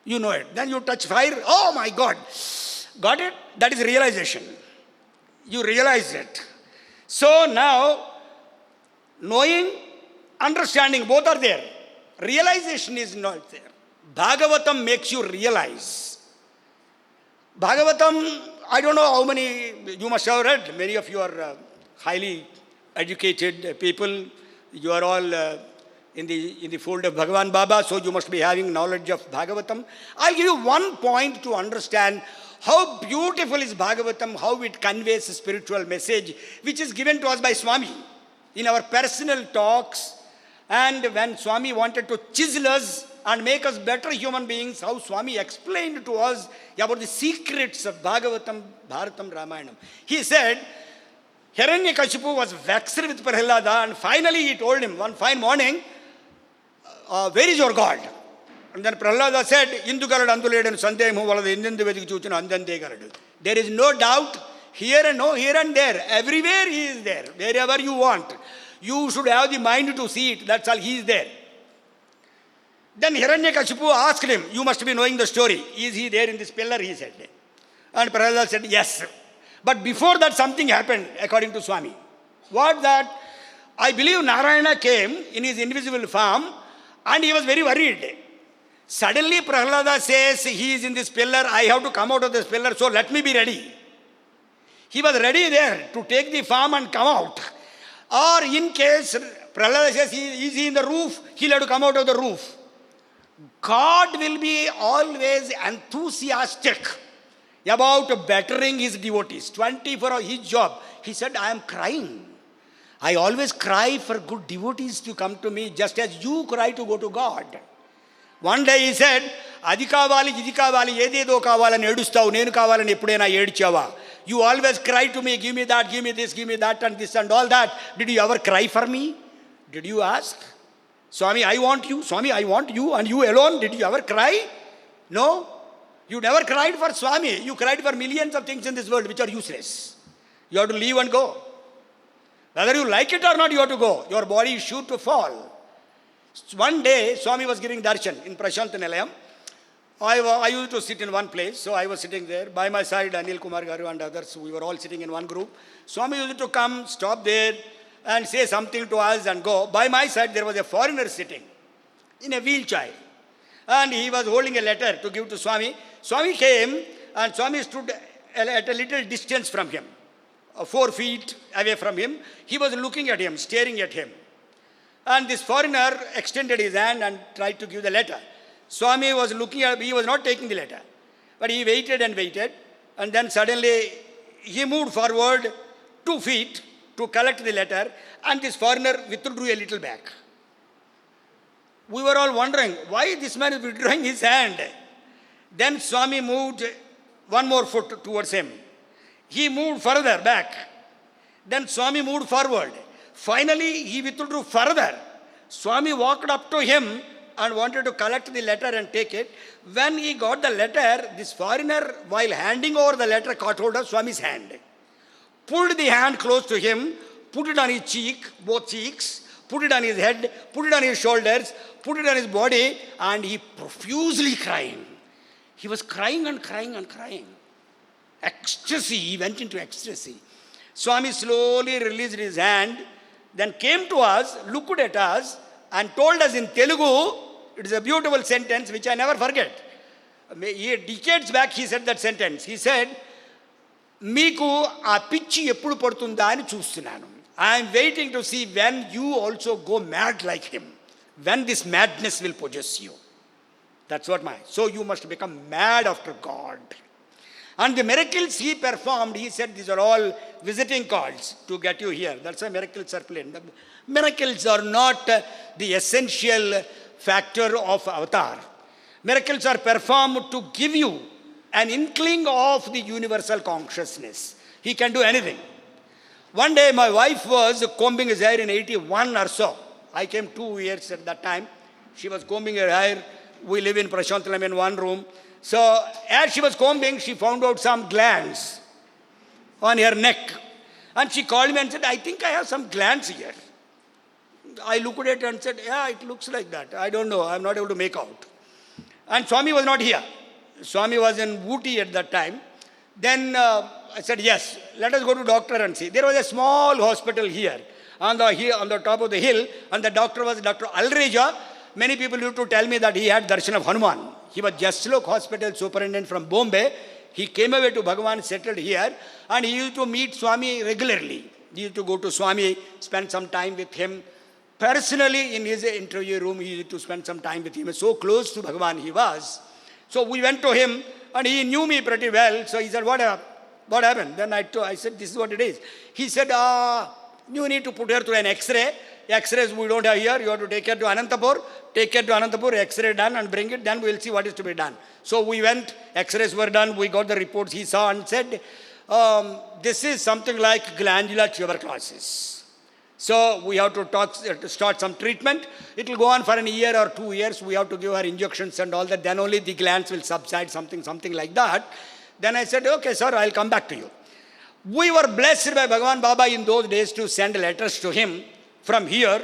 You know it. Then you touch fire. Oh my God. Got it? That is realization. You realize it. So now, knowing, understanding, both are there. Realization is not there. Bhagavatam makes you realize. Bhagavatam, I don't know how many you must have read. Many of you are highly educated people. You are all in the fold of Bhagavan Baba, so you must be having knowledge of Bhagavatam. I'll give you one point to understand how beautiful is Bhagavatam, how it conveys a spiritual message, which is given to us by Swami in our personal talks. And when Swami wanted to chisel us and make us better human beings, how Swami explained to us about the secrets of Bhagavatam, Bharatam, Ramayanam. He said, Hiranyakashipu was vexed with Prahlada, and finally he told him one fine morning, where is your God? And then Prahlada said, Indu Garad Anduled and Sandhemu Valada Indian Vedic Chuchana Andande Garad. There is no doubt, here and there, everywhere he is there, wherever you want. You should have the mind to see it, that's all, he is there. Then Hiranyakashipu asked him, you must be knowing the story. Is he there in this pillar? He said. And Prahlada said, yes. But before that something happened according to Swami. What that? I believe Narayana came in his invisible form and he was very worried. Suddenly Prahlada says, he is in this pillar, I have to come out of this pillar, so let me be ready. He was ready there to take the form and come out. Or in case Prahlada says, is he in the roof? He'll have to come out of the roof. God will be always enthusiastic about bettering his devotees. 24 hours, his job. He said, I am crying. I always cry for good devotees to come to me, just as you cry to go to God. One day he said, Adi kavali, idi kavali, ededo kavalani edustavu, nenu kavalani eppudaina edichava. You always cry to me, give me that, give me this, give me that, and this and all that. Did you ever cry for me? Did you ask? Swami, I want you. Swami, I want you, and you alone. Did you ever cry? No. You never cried for Swami. You cried for millions of things in this world which are useless. You have to leave and go. Whether you like it or not, you have to go. Your body is sure to fall. One day, Swami was giving darshan in Prashant Nilayam. I used to sit in one place, so I was sitting there. By my side, Anil Kumar Garu and others, we were all sitting in one group. Swami used to come, stop there, and say something to us and go. By my side, there was a foreigner sitting in a wheelchair. And he was holding a letter to give to Swami. Swami came, and Swami stood at a little distance from him, 4 feet away from him. He was looking at him, staring at him. And this foreigner extended his hand and tried to give the letter. Swami was looking at, he was not taking the letter. But he waited and waited. And then suddenly he moved forward 2 feet to collect the letter. And this foreigner withdrew a little back. We were all wondering, why this man is withdrawing his hand? Then Swami moved 1 more foot towards him. He moved further back. Then Swami moved forward. Finally, he withdrew further. Swami walked up to him and wanted to collect the letter and take it. When he got the letter, this foreigner, while handing over the letter, caught hold of Swami's hand. Pulled the hand close to him, put it on his cheek, both cheeks, put it on his head, put it on his shoulders, put it on his body, and he profusely crying. He was crying and crying and crying. Ecstasy, he went into ecstasy. Swami slowly released his hand, then came to us, looked at us, and told us in Telugu, it is a beautiful sentence which I never forget. Decades back he said that sentence. He said, Meeku aa pichi eppudu padutunda ani chustunanu. I am waiting to see when you also go mad like him. When this madness will possess you. That's what so you must become mad after God. And the miracles he performed, he said, these are all visiting cards to get you here. That's why miracles are plain. The miracles are not the essential factor of avatar. Miracles are performed to give you an inkling of the universal consciousness. He can do anything. One day my wife was combing his hair in 81 or so. I came 2 years at that time. She was combing her hair. We live in Prashantalam in one room. So as she was combing, she found out some glands on her neck. And she called me and said, I think I have some glands here. I looked at it and said, yeah, it looks like that. I don't know. I'm not able to make out. And Swami was not here. Swami was in Ooty at that time. Then I said, yes, let us go to doctor and see. There was a small hospital here on the top of the hill. And the doctor was Dr. Alreja. Many people used to tell me that he had darshan of Hanuman. He was Jaslok Hospital superintendent from Bombay. He came away to Bhagavan, settled here, and he used to meet Swami regularly. He used to go to Swami, spend some time with him. Personally, in his interview room, he used to spend some time with him. So close to Bhagavan he was. So we went to him, and he knew me pretty well. So he said, what happened? Then I said, this is what it is. He said, you need to put her through an X-ray. X-rays we don't have here. You have to take her to Anantapur. Take her to Anantapur, X-ray done and bring it. Then we'll see what is to be done. So we went, X-rays were done. We got the reports he saw and said, this is something like glandular tuberculosis. So we have to start some treatment. It will go on for a year or 2 years. We have to give her injections and all that. Then only the glands will subside, something like that. Then I said, okay, sir, I'll come back to you. We were blessed by Bhagavan Baba in those days to send letters to him from here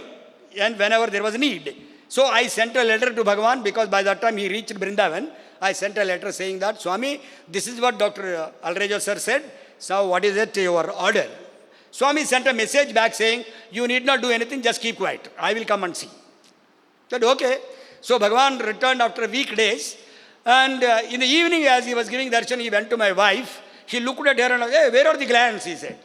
and whenever there was need. So I sent a letter to Bhagavan because by that time he reached Vrindavan. I sent a letter saying that, Swami, this is what Dr. Alreja sir said. So what is it, your order? Swami sent a message back saying, you need not do anything, just keep quiet. I will come and see. I said, okay. So Bhagavan returned after weekdays. And in the evening as he was giving darshan, he went to my wife. He looked at her and said, hey, where are the glands, he said.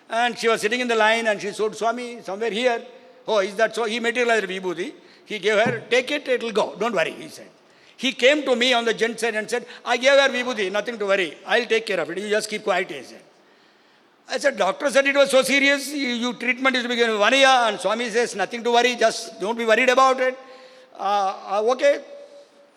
And she was sitting in the line and she said, Swami, somewhere here. Oh, is that so? He materialized Vibhuti. He gave her, take it, it will go. Don't worry, he said. He came to me on the gent side and said, I gave her Vibhuti, nothing to worry. I'll take care of it. You just keep quiet, he said. I said, doctor said it was so serious. You treatment is to begin 1 year. And Swami says, nothing to worry. Just don't be worried about it. Okay.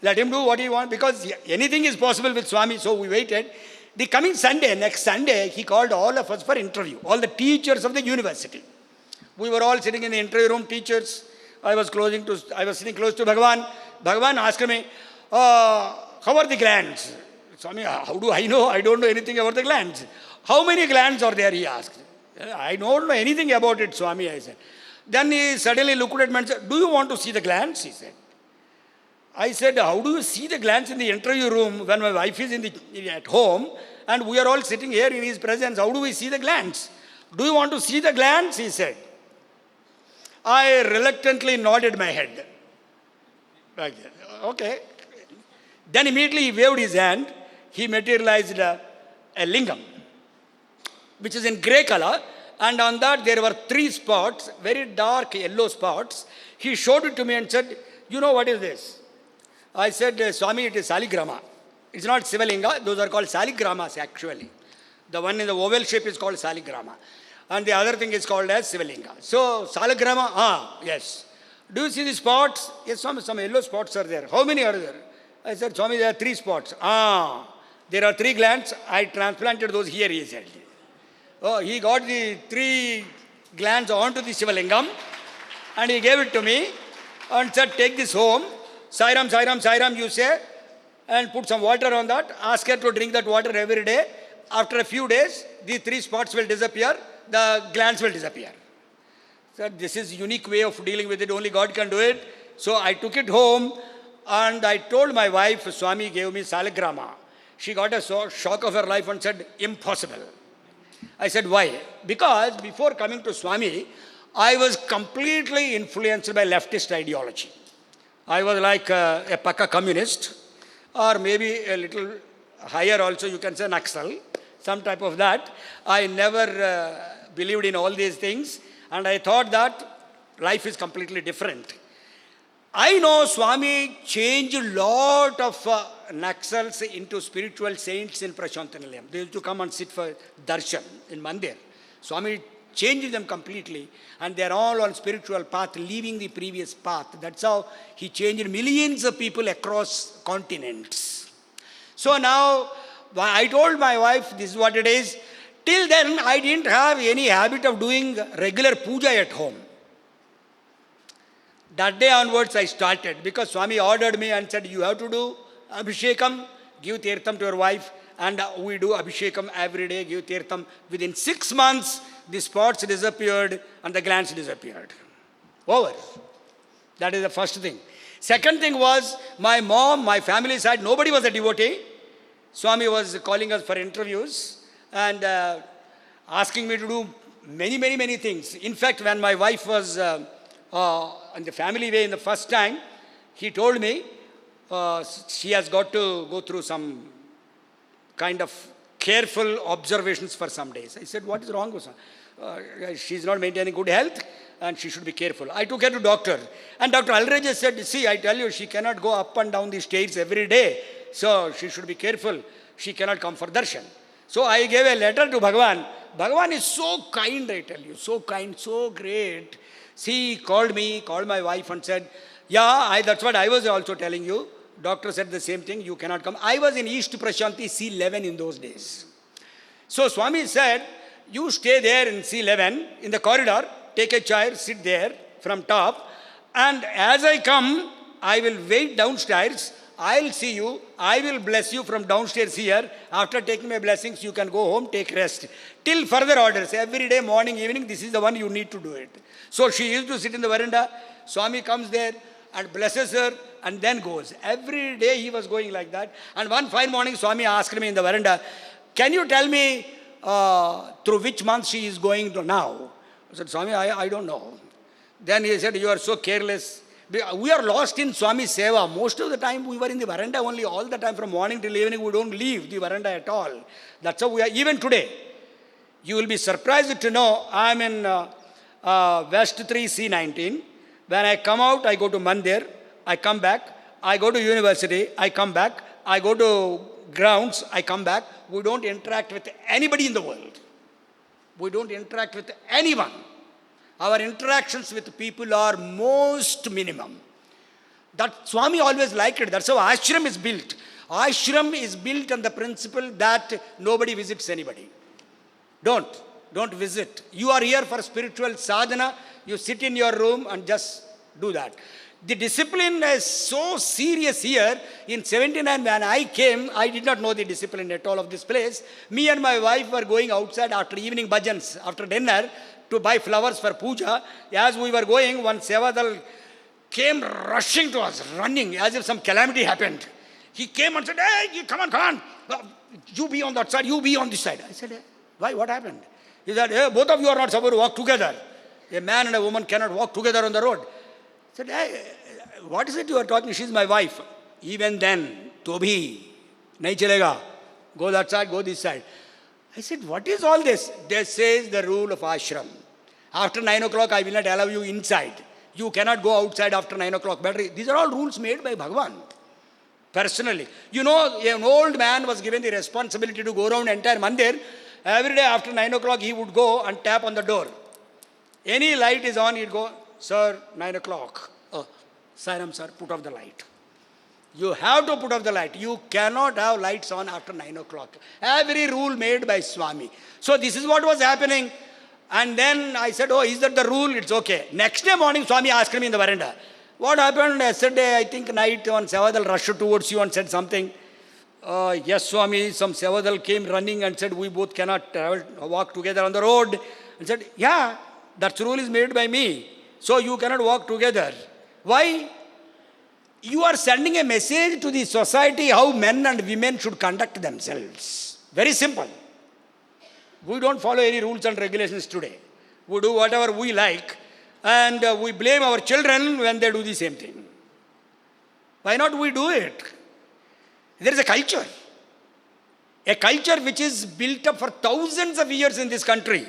Let him do what he wants. Because anything is possible with Swami. So we waited. The coming Sunday, next Sunday, he called all of us for interview. All the teachers of the university. We were all sitting in the interview room, teachers. I was sitting close to Bhagavan. Bhagavan asked me, how are the glands? Swami, how do I know? I don't know anything about the glands. How many glands are there, he asked. I don't know anything about it, Swami, I said. Then he suddenly looked at me and said, do you want to see the glands? He said. I said, how do you see the glands in the interview room when my wife is at home and we are all sitting here in his presence? How do we see the glands? Do you want to see the glands? He said. I reluctantly nodded my head. Okay. Then immediately he waved his hand. He materialized a lingam, which is in grey color, and on that there were 3 spots, very dark yellow spots. He showed it to me and said, you know what is this? I said, Swami, it is Saligrama. It's not Sivalinga, those are called Saligramas actually. The one in the oval shape is called Saligrama. And the other thing is called as Sivalinga. So, Saligrama, yes. Do you see the spots? Yes, Swami, some yellow spots are there. How many are there? I said, Swami, there are 3 spots. There are 3 glands. I transplanted those here, he said. Oh, he got the 3 glands onto the Sivalingam and he gave it to me and said, take this home. Sairam, Sairam, Sairam, you say, and put some water on that. Ask her to drink that water every day. After a few days, the 3 spots will disappear. The glands will disappear. So this is a unique way of dealing with it. Only God can do it. So I took it home and I told my wife, Swami gave me Saligrama. She got a shock of her life and said, impossible. I said, why? Because before coming to Swami, I was completely influenced by leftist ideology. I was like a Pakka communist, or maybe a little higher also, you can say Naxal, some type of that. I never believed in all these things, and I thought that life is completely different. I know Swami changed a lot of Naxals into spiritual saints in Prashantanilayam. They used to come and sit for darshan in Mandir. Swami changed them completely, and they are all on spiritual path, leaving the previous path. That's how he changed millions of people across continents. So now, I told my wife, this is what it is. Till then, I didn't have any habit of doing regular puja at home. That day onwards, I started, because Swami ordered me and said, you have to do Abhishekam, give Tirtham to your wife, and we do Abhishekam every day, give Tirtham. Within 6 months, the spots disappeared and the glands disappeared. Over. That is the first thing. Second thing was, my mom, my family side, nobody was a devotee. Swami was calling us for interviews and asking me to do many things. In fact, when my wife was in the family way in the first time, he told me she has got to go through some kind of careful observations for some days. I said, what is wrong with her? She's not maintaining good health and she should be careful. I took her to doctor. And Dr. Alreja said, see, I tell you, she cannot go up and down the stairs every day. So she should be careful. She cannot come for darshan. So I gave a letter to Bhagavan. Bhagavan is so kind, I tell you. So kind, so great. He called me, called my wife and said, yeah, that's what I was also telling you. Doctor said the same thing, you cannot come. I was in East Prashanti C11 in those days. So Swami said, you stay there in C11, in the corridor, take a chair, sit there from top, and as I come, I will wait downstairs, I'll see you, I will bless you from downstairs here. After taking my blessings, you can go home, take rest. Till further orders, every day, morning, evening, this is the one you need to do it. So she used to sit in the veranda, Swami comes there and blesses her and then goes. Every day he was going like that. And one fine morning, Swami asked me in the veranda, can you tell me through which month she is going to now? I said, Swami, I don't know. Then he said, you are so careless. We are lost in Swami Seva. Most of the time we were in the veranda only, all the time from morning till evening. We don't leave the veranda at all. That's how we are, even today. You will be surprised to know I am in West 3 C19. When I come out, I go to Mandir, I come back, I go to university, I come back, I go to grounds, I come back. We don't interact with anybody in the world. We don't interact with anyone. Our interactions with people are most minimum. That Swami always liked it. That's how ashram is built. Ashram is built on the principle that nobody visits anybody. Don't visit. You are here for spiritual sadhana. You sit in your room and just do that. The discipline is so serious here. In 79, when I came, I did not know the discipline at all of this place. Me and my wife were going outside after evening bhajans, after dinner, to buy flowers for puja. As we were going, one Sevadal came rushing to us, running as if some calamity happened. He came and said, hey, come on. You be on that side, you be on this side. I said, hey, why, what happened? He said, hey, both of you are not supposed to walk together. A man and a woman cannot walk together on the road. I said, hey, what is it you are talking? She's my wife. Even then, to bhi, nahi chalega. Go that side, go this side. I said, what is all this? This says the rule of ashram. After 9 o'clock, I will not allow you inside. You cannot go outside after 9 o'clock. These are all rules made by Bhagavan. Personally. You know, an old man was given the responsibility to go around entire mandir. Every day after 9 o'clock, he would go and tap on the door. Any light is on, he'd go, sir, 9 o'clock. Oh, Sairam sir, put off the light. You have to put off the light. You cannot have lights on after 9 o'clock. Every rule made by Swami. So this is what was happening. And then I said, oh, is that the rule? It's okay. Next day morning, Swami asked me in the veranda, what happened yesterday? I think night one Sevadal rushed towards you and said something. Yes, Swami, some Sevadal came running and said, we both cannot walk together on the road. And said, yeah, that rule is made by me. So you cannot walk together. Why? You are sending a message to the society how men and women should conduct themselves. Very simple. We don't follow any rules and regulations today. We do whatever we like and we blame our children when they do the same thing. Why not we do it? There is a culture which is built up for thousands of years in this country.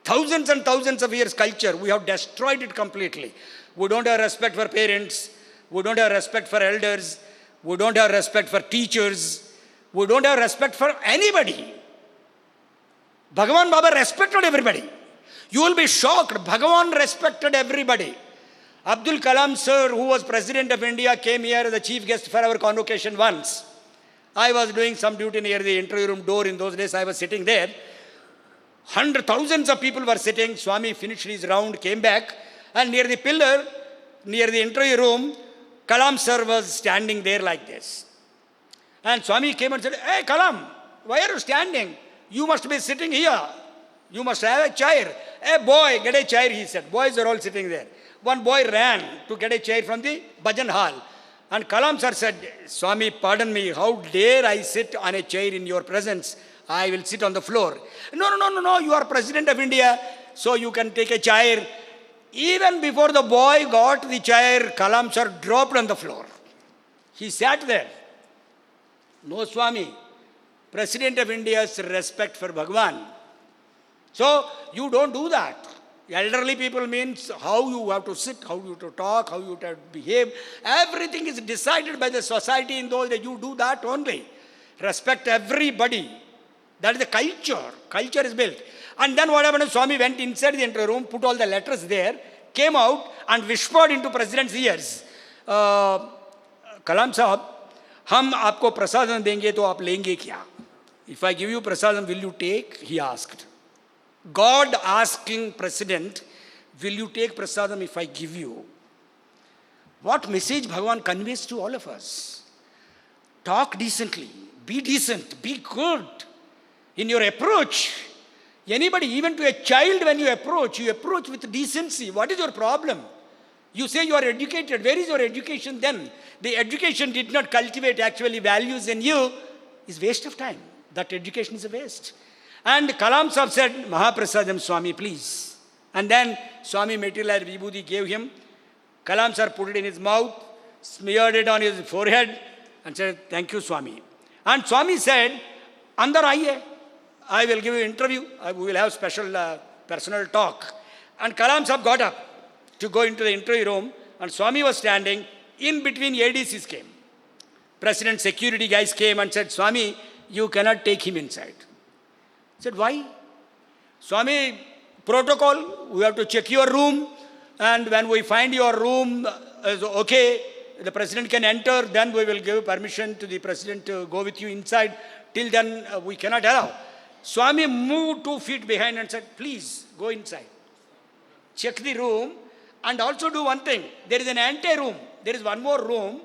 Thousands and thousands of years culture. We have destroyed it completely. We don't have respect for parents. We don't have respect for elders. We don't have respect for teachers. We don't have respect for anybody. Bhagavan Baba respected everybody. You will be shocked. Bhagavan respected everybody. Abdul Kalam sir, who was President of India, came here as a chief guest for our convocation once. I was doing some duty near the interview room door. In those days, I was sitting there. Thousands of people were sitting. Swami finished his round, came back, and near the pillar, near the interview room, Kalam sir was standing there like this. And Swami came and said, hey Kalam, why are you standing? You must be sitting here. You must have a chair. Hey boy, get a chair, he said. Boys are all sitting there. One boy ran to get a chair from the bhajan hall. And Kalam sir said, Swami, pardon me, how dare I sit on a chair in your presence? I will sit on the floor. No, you are President of India, so you can take a chair. Even before the boy got the chair, Kalam sir dropped on the floor. He sat there. No, Swami. President of India's respect for Bhagavan. So, you don't do that. Elderly people means how you have to sit, how you have to talk, how you have to behave. Everything is decided by the society in those days. You do that only. Respect everybody. That is the culture. Culture is built. And then what happened? Swami went inside the interview room, put all the letters there, came out and whispered into President's ears. Kalam Sahab, हम आपको प्रसादम देंगे तो आप लेंगे क्या? If I give you prasadam, will you take? He asked. God asking President, will you take prasadam if I give you? What message Bhagavan conveys to all of us? Talk decently, be decent, be good in your approach. Anybody, even to a child when you approach with decency. What is your problem? You say you are educated. Where is your education then? The education did not cultivate actually values in you. Is waste of time. That education is a waste. And Kalam Sahib said, Mahaprasadam Swami, please. And then Swami materialized Vibhuti, gave him. Kalam Sahib put it in his mouth, smeared it on his forehead, and said, thank you, Swami. And Swami said, Andar aiye, I will give you interview. We will have special personal talk. And Kalam Sahib got up to go into the interview room, and Swami was standing. In between, ADCs came. President security guys came and said, Swami, you cannot take him inside. I said, why? Swami, protocol, we have to check your room, and when we find your room is okay, the president can enter, then we will give permission to the president to go with you inside. Till then, we cannot allow. Swami moved 2 feet behind and said, please, go inside. Check the room, and also do one thing. There is an ante-room. There is one more room.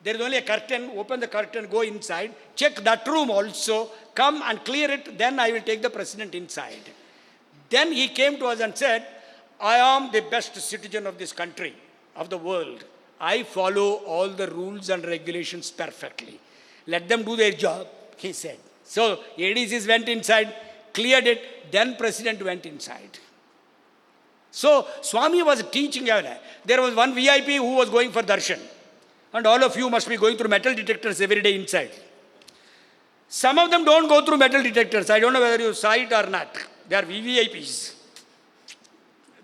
There is only a curtain. Open the curtain, go inside. Check that room also. Come and clear it. Then I will take the president inside. Then he came to us and said, I am the best citizen of this country, of the world. I follow all the rules and regulations perfectly. Let them do their job, he said. So ADCs went inside, cleared it. Then president went inside. So Swami was teaching. There was one VIP who was going for darshan. And all of you must be going through metal detectors every day inside. Some of them don't go through metal detectors. I don't know whether you saw it or not. They are VVIPs.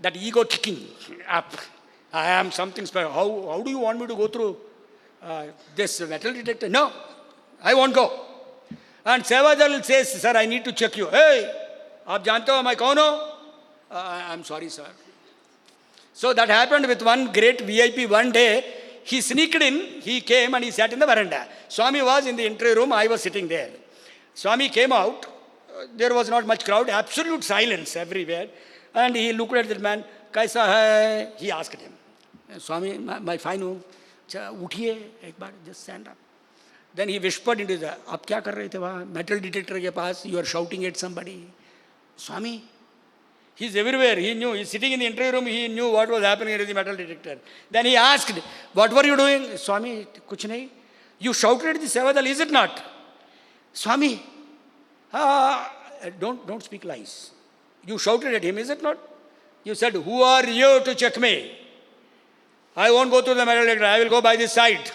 That ego kicking up. I am something special. How do you want me to go through this metal detector? No, I won't go. And Sevadal says, sir, I need to check you. Hey, aap jante ho, mai kaun ho? I'm sorry, sir. So that happened with one great VIP one day. He sneaked in, he came and he sat in the veranda. Swami was in the entry room, I was sitting there. Swami came out, there was not much crowd, absolute silence everywhere. And he looked at the man, Kaisa hai? He asked him. Swami, my fine ho, uthiye, ek baar, just stand up. Then he whispered into the, aap kya kar rahe the wahan? Metal detector ke paas, you are shouting at somebody. Swami, he's everywhere. He knew. He's sitting in the interview room. He knew what was happening in the metal detector. Then he asked, what were you doing? Swami, kuch nahi. You shouted at the Sevadal, is it not? Swami, don't speak lies. You shouted at him, is it not? You said, who are you to check me? I won't go through the metal detector. I will go by this side.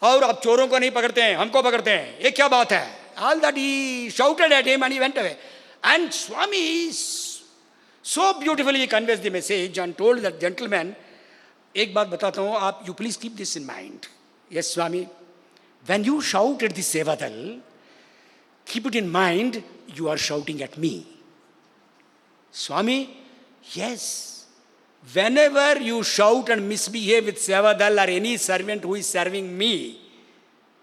और आप चोरों को नहीं पकड़ते हैं, हमको पकड़ते हैं. ये क्या बात है? All that he shouted at him and he went away. And Swami so beautifully he conveys the message and told that gentleman, एक बात बताता हूँ, आप you please keep this in mind. Yes, Swami. When you shout at the Sevadal, keep it in mind, you are shouting at me. Swami, yes. Whenever you shout and misbehave with Sevadal or any servant who is serving me,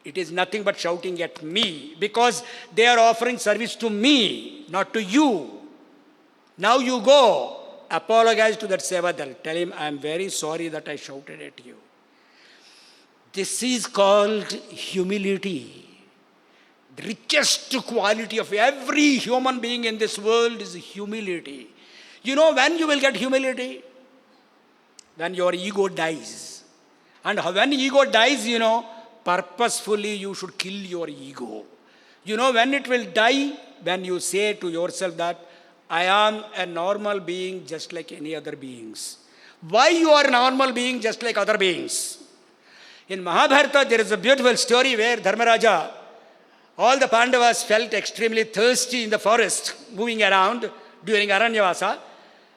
it is nothing but shouting at me, because they are offering service to me, not to you. Now you go, apologize to that Sevadal. Tell him, I am very sorry that I shouted at you. This is called humility. The richest quality of every human being in this world is humility. You know when you will get humility? When your ego dies. And when ego dies, purposefully you should kill your ego. You know when it will die? When you say to yourself that, I am a normal being just like any other beings. Why you are a normal being just like other beings? In Mahabharata, there is a beautiful story where Dharmaraja, all the Pandavas felt extremely thirsty in the forest, moving around during Aranyavasa.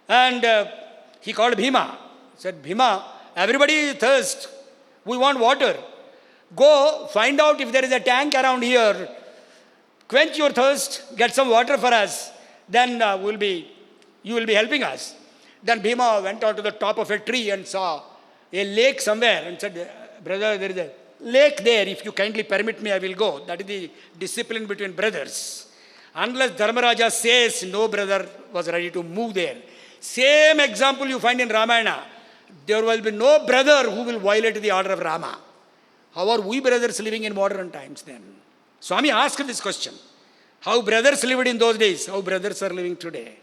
And he called Bhima. He said, Bhima, everybody is thirsty. We want water. Go find out if there is a tank around here. Quench your thirst, get some water for us. Then you will be helping us. Then Bhima went out to the top of a tree and saw a lake somewhere and said, brother, there is a lake there. If you kindly permit me, I will go. That is the discipline between brothers. Unless Dharmaraja says, no brother was ready to move there. Same example you find in Ramayana. There will be no brother who will violate the order of Rama. How are we brothers living in modern times then? Swami asked this question. How brothers lived in those days, how brothers are living today.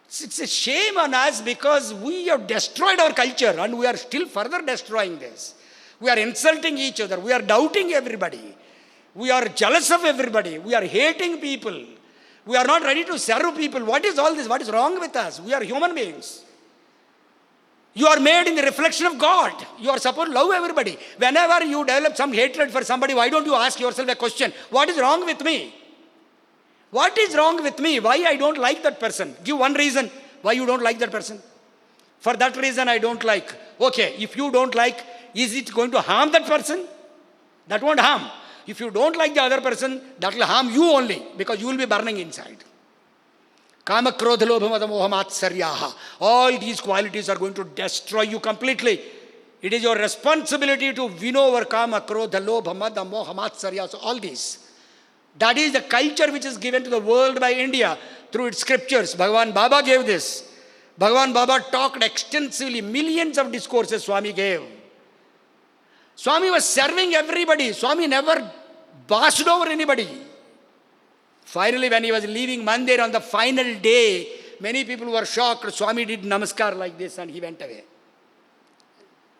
It's a shame on us because we have destroyed our culture and we are still further destroying this. We are insulting each other. We are doubting everybody. We are jealous of everybody. We are hating people. We are not ready to serve people. What is all this? What is wrong with us? We are human beings. You are made in the reflection of God. You are supposed to love everybody. Whenever you develop some hatred for somebody, why don't you ask yourself a question? What is wrong with me? What is wrong with me? Why I don't like that person? Give one reason. Why you don't like that person? For that reason I don't like. Okay, if you don't like, is it going to harm that person? That won't harm. If you don't like the other person, that will harm you only, because you will be burning inside. Kama, krodha, lobha, mada, moha, matsaryaha. All these qualities are going to destroy you completely. It is your responsibility to win over kama, krodha, lobha, mada, moha, matsaryaha. So all these. That is the culture which is given to the world by India through its scriptures. Bhagavan Baba gave this. Bhagavan Baba talked extensively. Millions of discourses Swami gave. Swami was serving everybody. Swami never bossed over anybody. Finally, when he was leaving Mandir on the final day, many people were shocked. Swami did namaskar like this and he went away.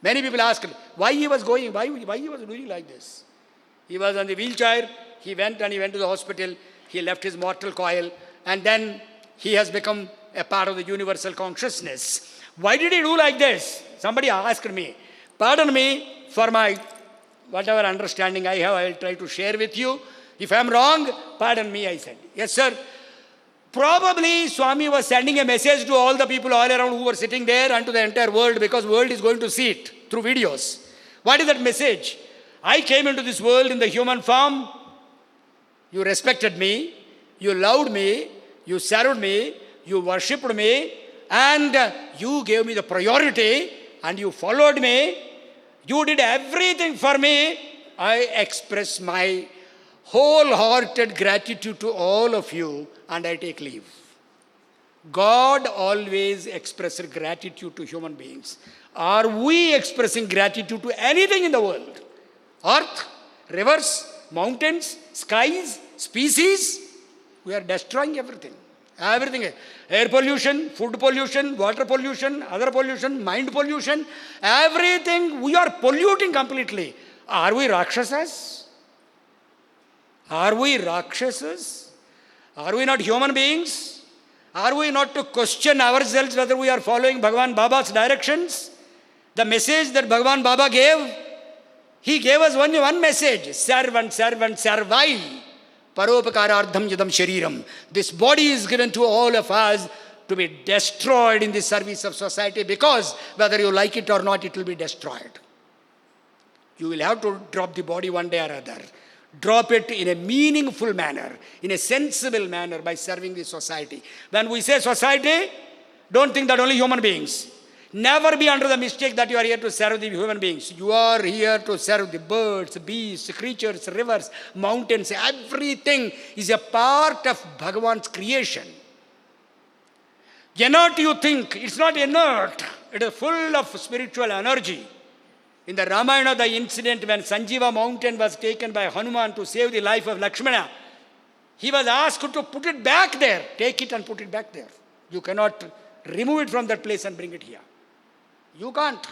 Many people asked why he was going, why he was doing like this. He was on the wheelchair. He went to the hospital. He left his mortal coil, and then he has become a part of the universal consciousness. Why did he do like this? Somebody asked me. Pardon me for my whatever understanding I have, I will try to share with you. If I am wrong, pardon me, I said. Yes, sir. Probably Swami was sending a message to all the people all around who were sitting there and to the entire world, because world is going to see it through videos. What is that message? I came into this world in the human form. You respected me, you loved me, you served me, you worshipped me, and you gave me the priority, and you followed me. You did everything for me. I express my wholehearted gratitude to all of you, and I take leave. God always expresses gratitude to human beings. Are we expressing gratitude to anything in the world? Earth, rivers, mountains, skies, species? We are destroying everything. Everything. Air pollution, food pollution, water pollution, other pollution, mind pollution. Everything we are polluting completely. Are we Rakshasas? Are we Rakshasas? Are we not human beings? Are we not to question ourselves whether we are following Bhagavan Baba's directions? The message that Bhagavan Baba gave, he gave us only one message. Servant, servant, servile. Paropakarardham yadam shariram. This body is given to all of us to be destroyed in the service of society, because whether you like it or not, it will be destroyed. You will have to drop the body one day or other. Drop it in a meaningful manner, in a sensible manner, by serving the society. When we say society, don't think that only human beings. Never be under the mistake that you are here to serve the human beings. You are here to serve the birds, beasts, creatures, rivers, mountains. Everything is a part of Bhagavan's creation. Inert, you think, it's not inert. It is full of spiritual energy. In the Ramayana, the incident when Sanjeeva mountain was taken by Hanuman to save the life of Lakshmana, he was asked to put it back there. Take it and put it back there. You cannot remove it from that place and bring it here. You can't.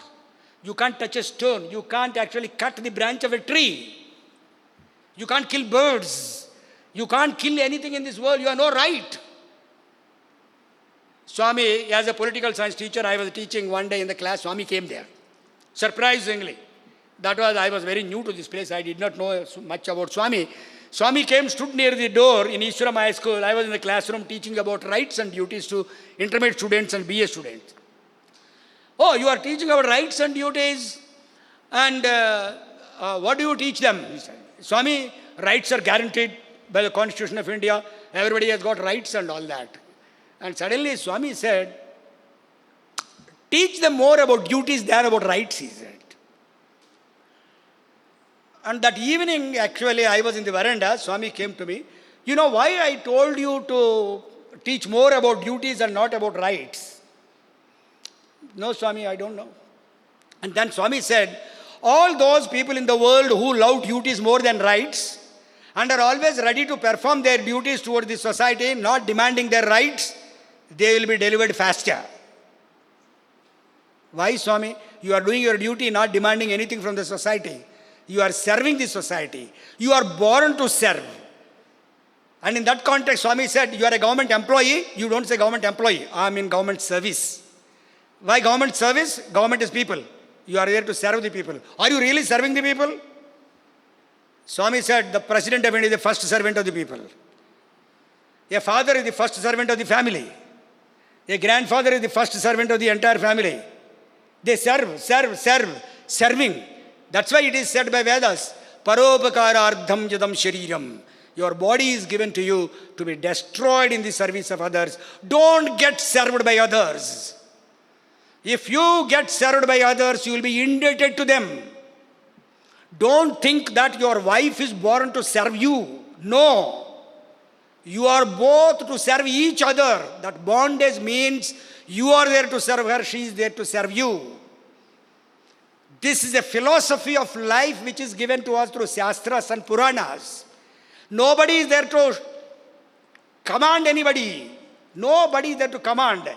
You can't touch a stone. You can't actually cut the branch of a tree. You can't kill birds. You can't kill anything in this world. You have no right. Swami, as a political science teacher, I was teaching one day in the class. Swami came there. Surprisingly. I was very new to this place. I did not know much about Swami. Swami came, stood near the door in Ishwaram High School. I was in the classroom teaching about rights and duties to intermediate students and BA students. Oh, you are teaching about rights and duties, and what do you teach them? He said, Swami, rights are guaranteed by the Constitution of India. Everybody has got rights and all that. And suddenly Swami said, teach them more about duties than about rights, he said. And that evening, actually, I was in the veranda. Swami came to me. You know why I told you to teach more about duties and not about rights? No, Swami, I don't know. And then Swami said, all those people in the world who love duties more than rights and are always ready to perform their duties towards the society, not demanding their rights, they will be delivered faster. Why, Swami? You are doing your duty, not demanding anything from the society. You are serving the society. You are born to serve. And in that context, Swami said, you are a government employee. You don't say government employee. I am in government service. Why government service? Government is people. You are here to serve the people. Are you really serving the people? Swami said, the President of India is the first servant of the people. A father is the first servant of the family. A grandfather is the first servant of the entire family. They serve, serving. That's why it is said by Vedas, Paropakara jadam shariram. Your body is given to you to be destroyed in the service of others. Don't get served by others. If you get served by others, you will be indebted to them. Don't think that your wife is born to serve you. No. You are both to serve each other. That bondage means you are there to serve her, she is there to serve you. This is a philosophy of life which is given to us through Shastras and Puranas. Nobody is there to command anybody. Nobody is there to command.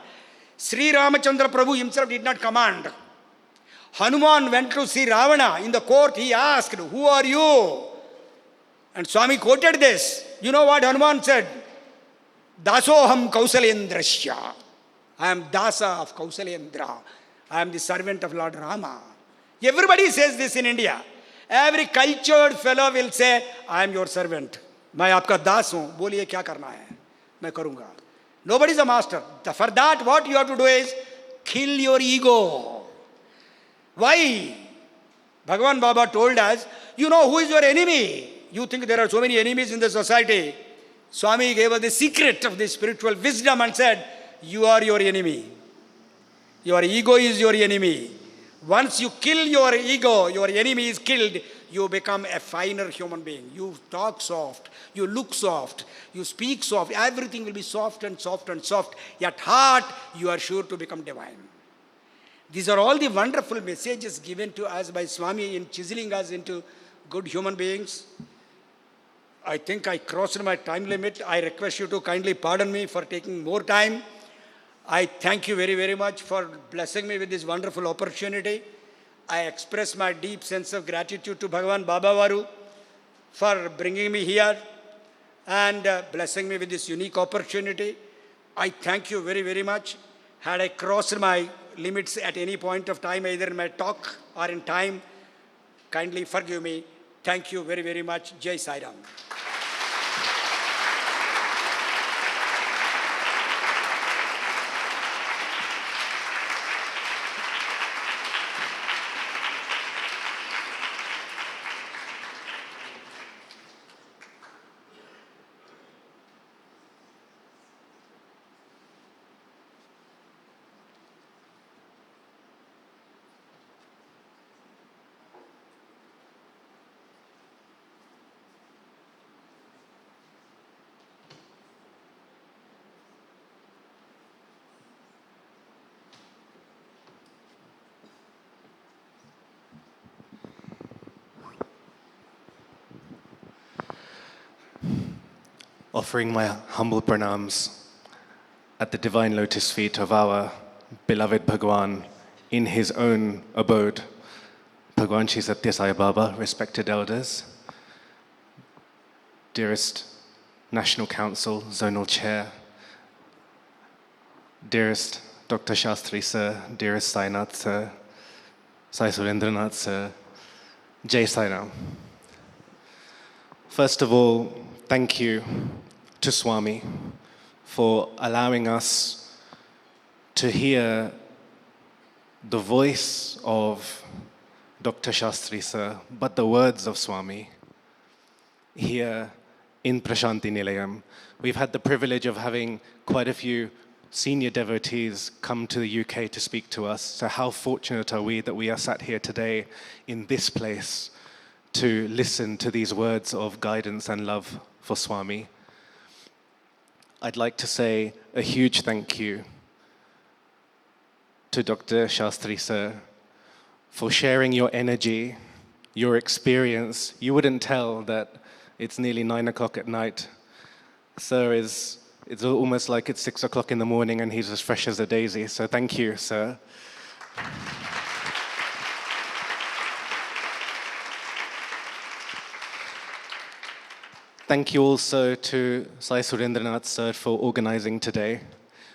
Sri Ramachandra Prabhu himself did not command. Hanuman went to see Ravana in the court. He asked, "Who are you?" And Swami quoted this. You know what Hanuman said? Dasoham Kausalendrasya. I am Dasa of Kausalendra. I am the servant of Lord Rama. Everybody says this in India. Every cultured fellow will say, I am your servant. मैं आपका दास हूं, बोलिए क्या करना है, मैं करूंगा. Nobody is a master. For that, what you have to do is kill your ego. Why? Bhagavan Baba told us, you know who is your enemy. You think there are so many enemies in the society. Swami gave us the secret of the spiritual wisdom and said, you are your enemy. Your ego is your enemy. Once you kill your ego, your enemy is killed, you become a finer human being. You talk soft, you look soft, you speak soft, everything will be soft and soft and soft. At heart, you are sure to become divine. These are all the wonderful messages given to us by Swami in chiseling us into good human beings. I think I crossed my time limit. I request you to kindly pardon me for taking more time. I thank you very, very much for blessing me with this wonderful opportunity. I express my deep sense of gratitude to Bhagavan Baba Varu for bringing me here and blessing me with this unique opportunity. I thank you very, very much. Had I crossed my limits at any point of time, either in my talk or in time, kindly forgive me. Thank you very, very much. Jai Sai Ram. Offering my humble pranams at the divine lotus feet of our beloved Bhagwan in his own abode, Bhagwan Shri Sathya Sai Baba, respected elders, dearest National Council, Zonal Chair, dearest Dr. Shastri Sir, dearest Sainath Sir, Sai Surendranath Sir, Jai Sai Ram. First of all, thank you to Swami for allowing us to hear the voice of Dr. Shastri Sir, but the words of Swami here in Prashanti Nilayam. We've had the privilege of having quite a few senior devotees come to the UK to speak to us. So how fortunate are we that we are sat here today in this place to listen to these words of guidance and love for Swami. I'd like to say a huge thank you to Dr. Shastri Sir for sharing your energy, your experience. You wouldn't tell that it's nearly 9 o'clock at night. Sir it's almost like it's 6 o'clock in the morning and he's as fresh as a daisy. So thank you, sir. Thank you also to Sai Surendranath Sir for organizing today.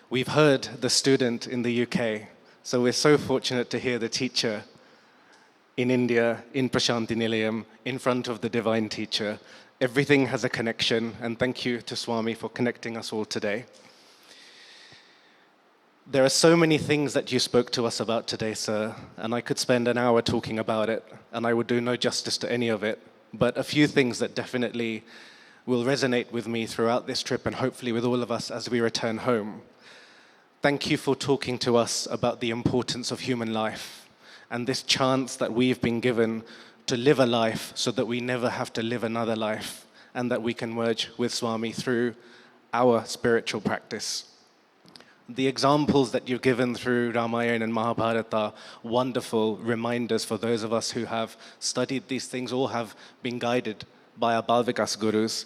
We've heard the student in the UK, so we're so fortunate to hear the teacher in India, in Prashanti Nilayam, in front of the divine teacher. Everything has a connection, and thank you to Swami for connecting us all today. There are so many things that you spoke to us about today, sir, and I could spend an hour talking about it, and I would do no justice to any of it. But a few things that definitely will resonate with me throughout this trip and hopefully with all of us as we return home. Thank you for talking to us about the importance of human life and this chance that we've been given to live a life so that we never have to live another life and that we can merge with Swami through our spiritual practice. The examples that you've given through Ramayana and Mahabharata are wonderful reminders for those of us who have studied these things or have been guided by our Bal Vikas gurus.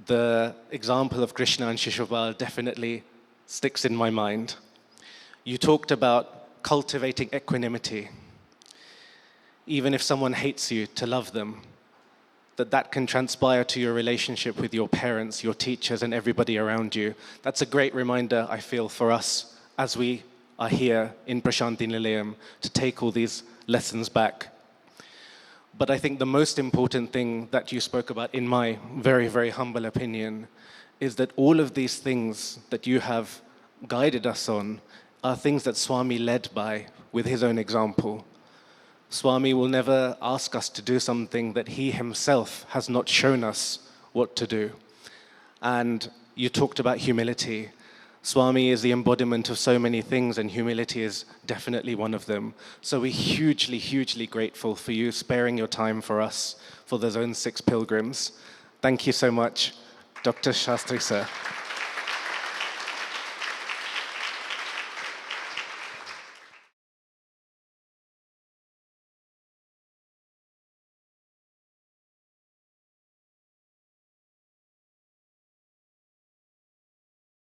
The example of Krishna and Shishupal definitely sticks in my mind. You talked about cultivating equanimity. Even if someone hates you, to love them. That can transpire to your relationship with your parents, your teachers, and everybody around you. That's a great reminder, I feel, for us as we are here in Prashanti Nilayam to take all these lessons back. But I think the most important thing that you spoke about, in my very, very humble opinion, is that all of these things that you have guided us on are things that Swami led by with his own example. Swami will never ask us to do something that he himself has not shown us what to do. And you talked about humility. Swami is the embodiment of so many things, and humility is definitely one of them. So we're hugely, hugely grateful for you sparing your time for us, for the Zone 6 pilgrims. Thank you so much, Dr. Shastri, sir.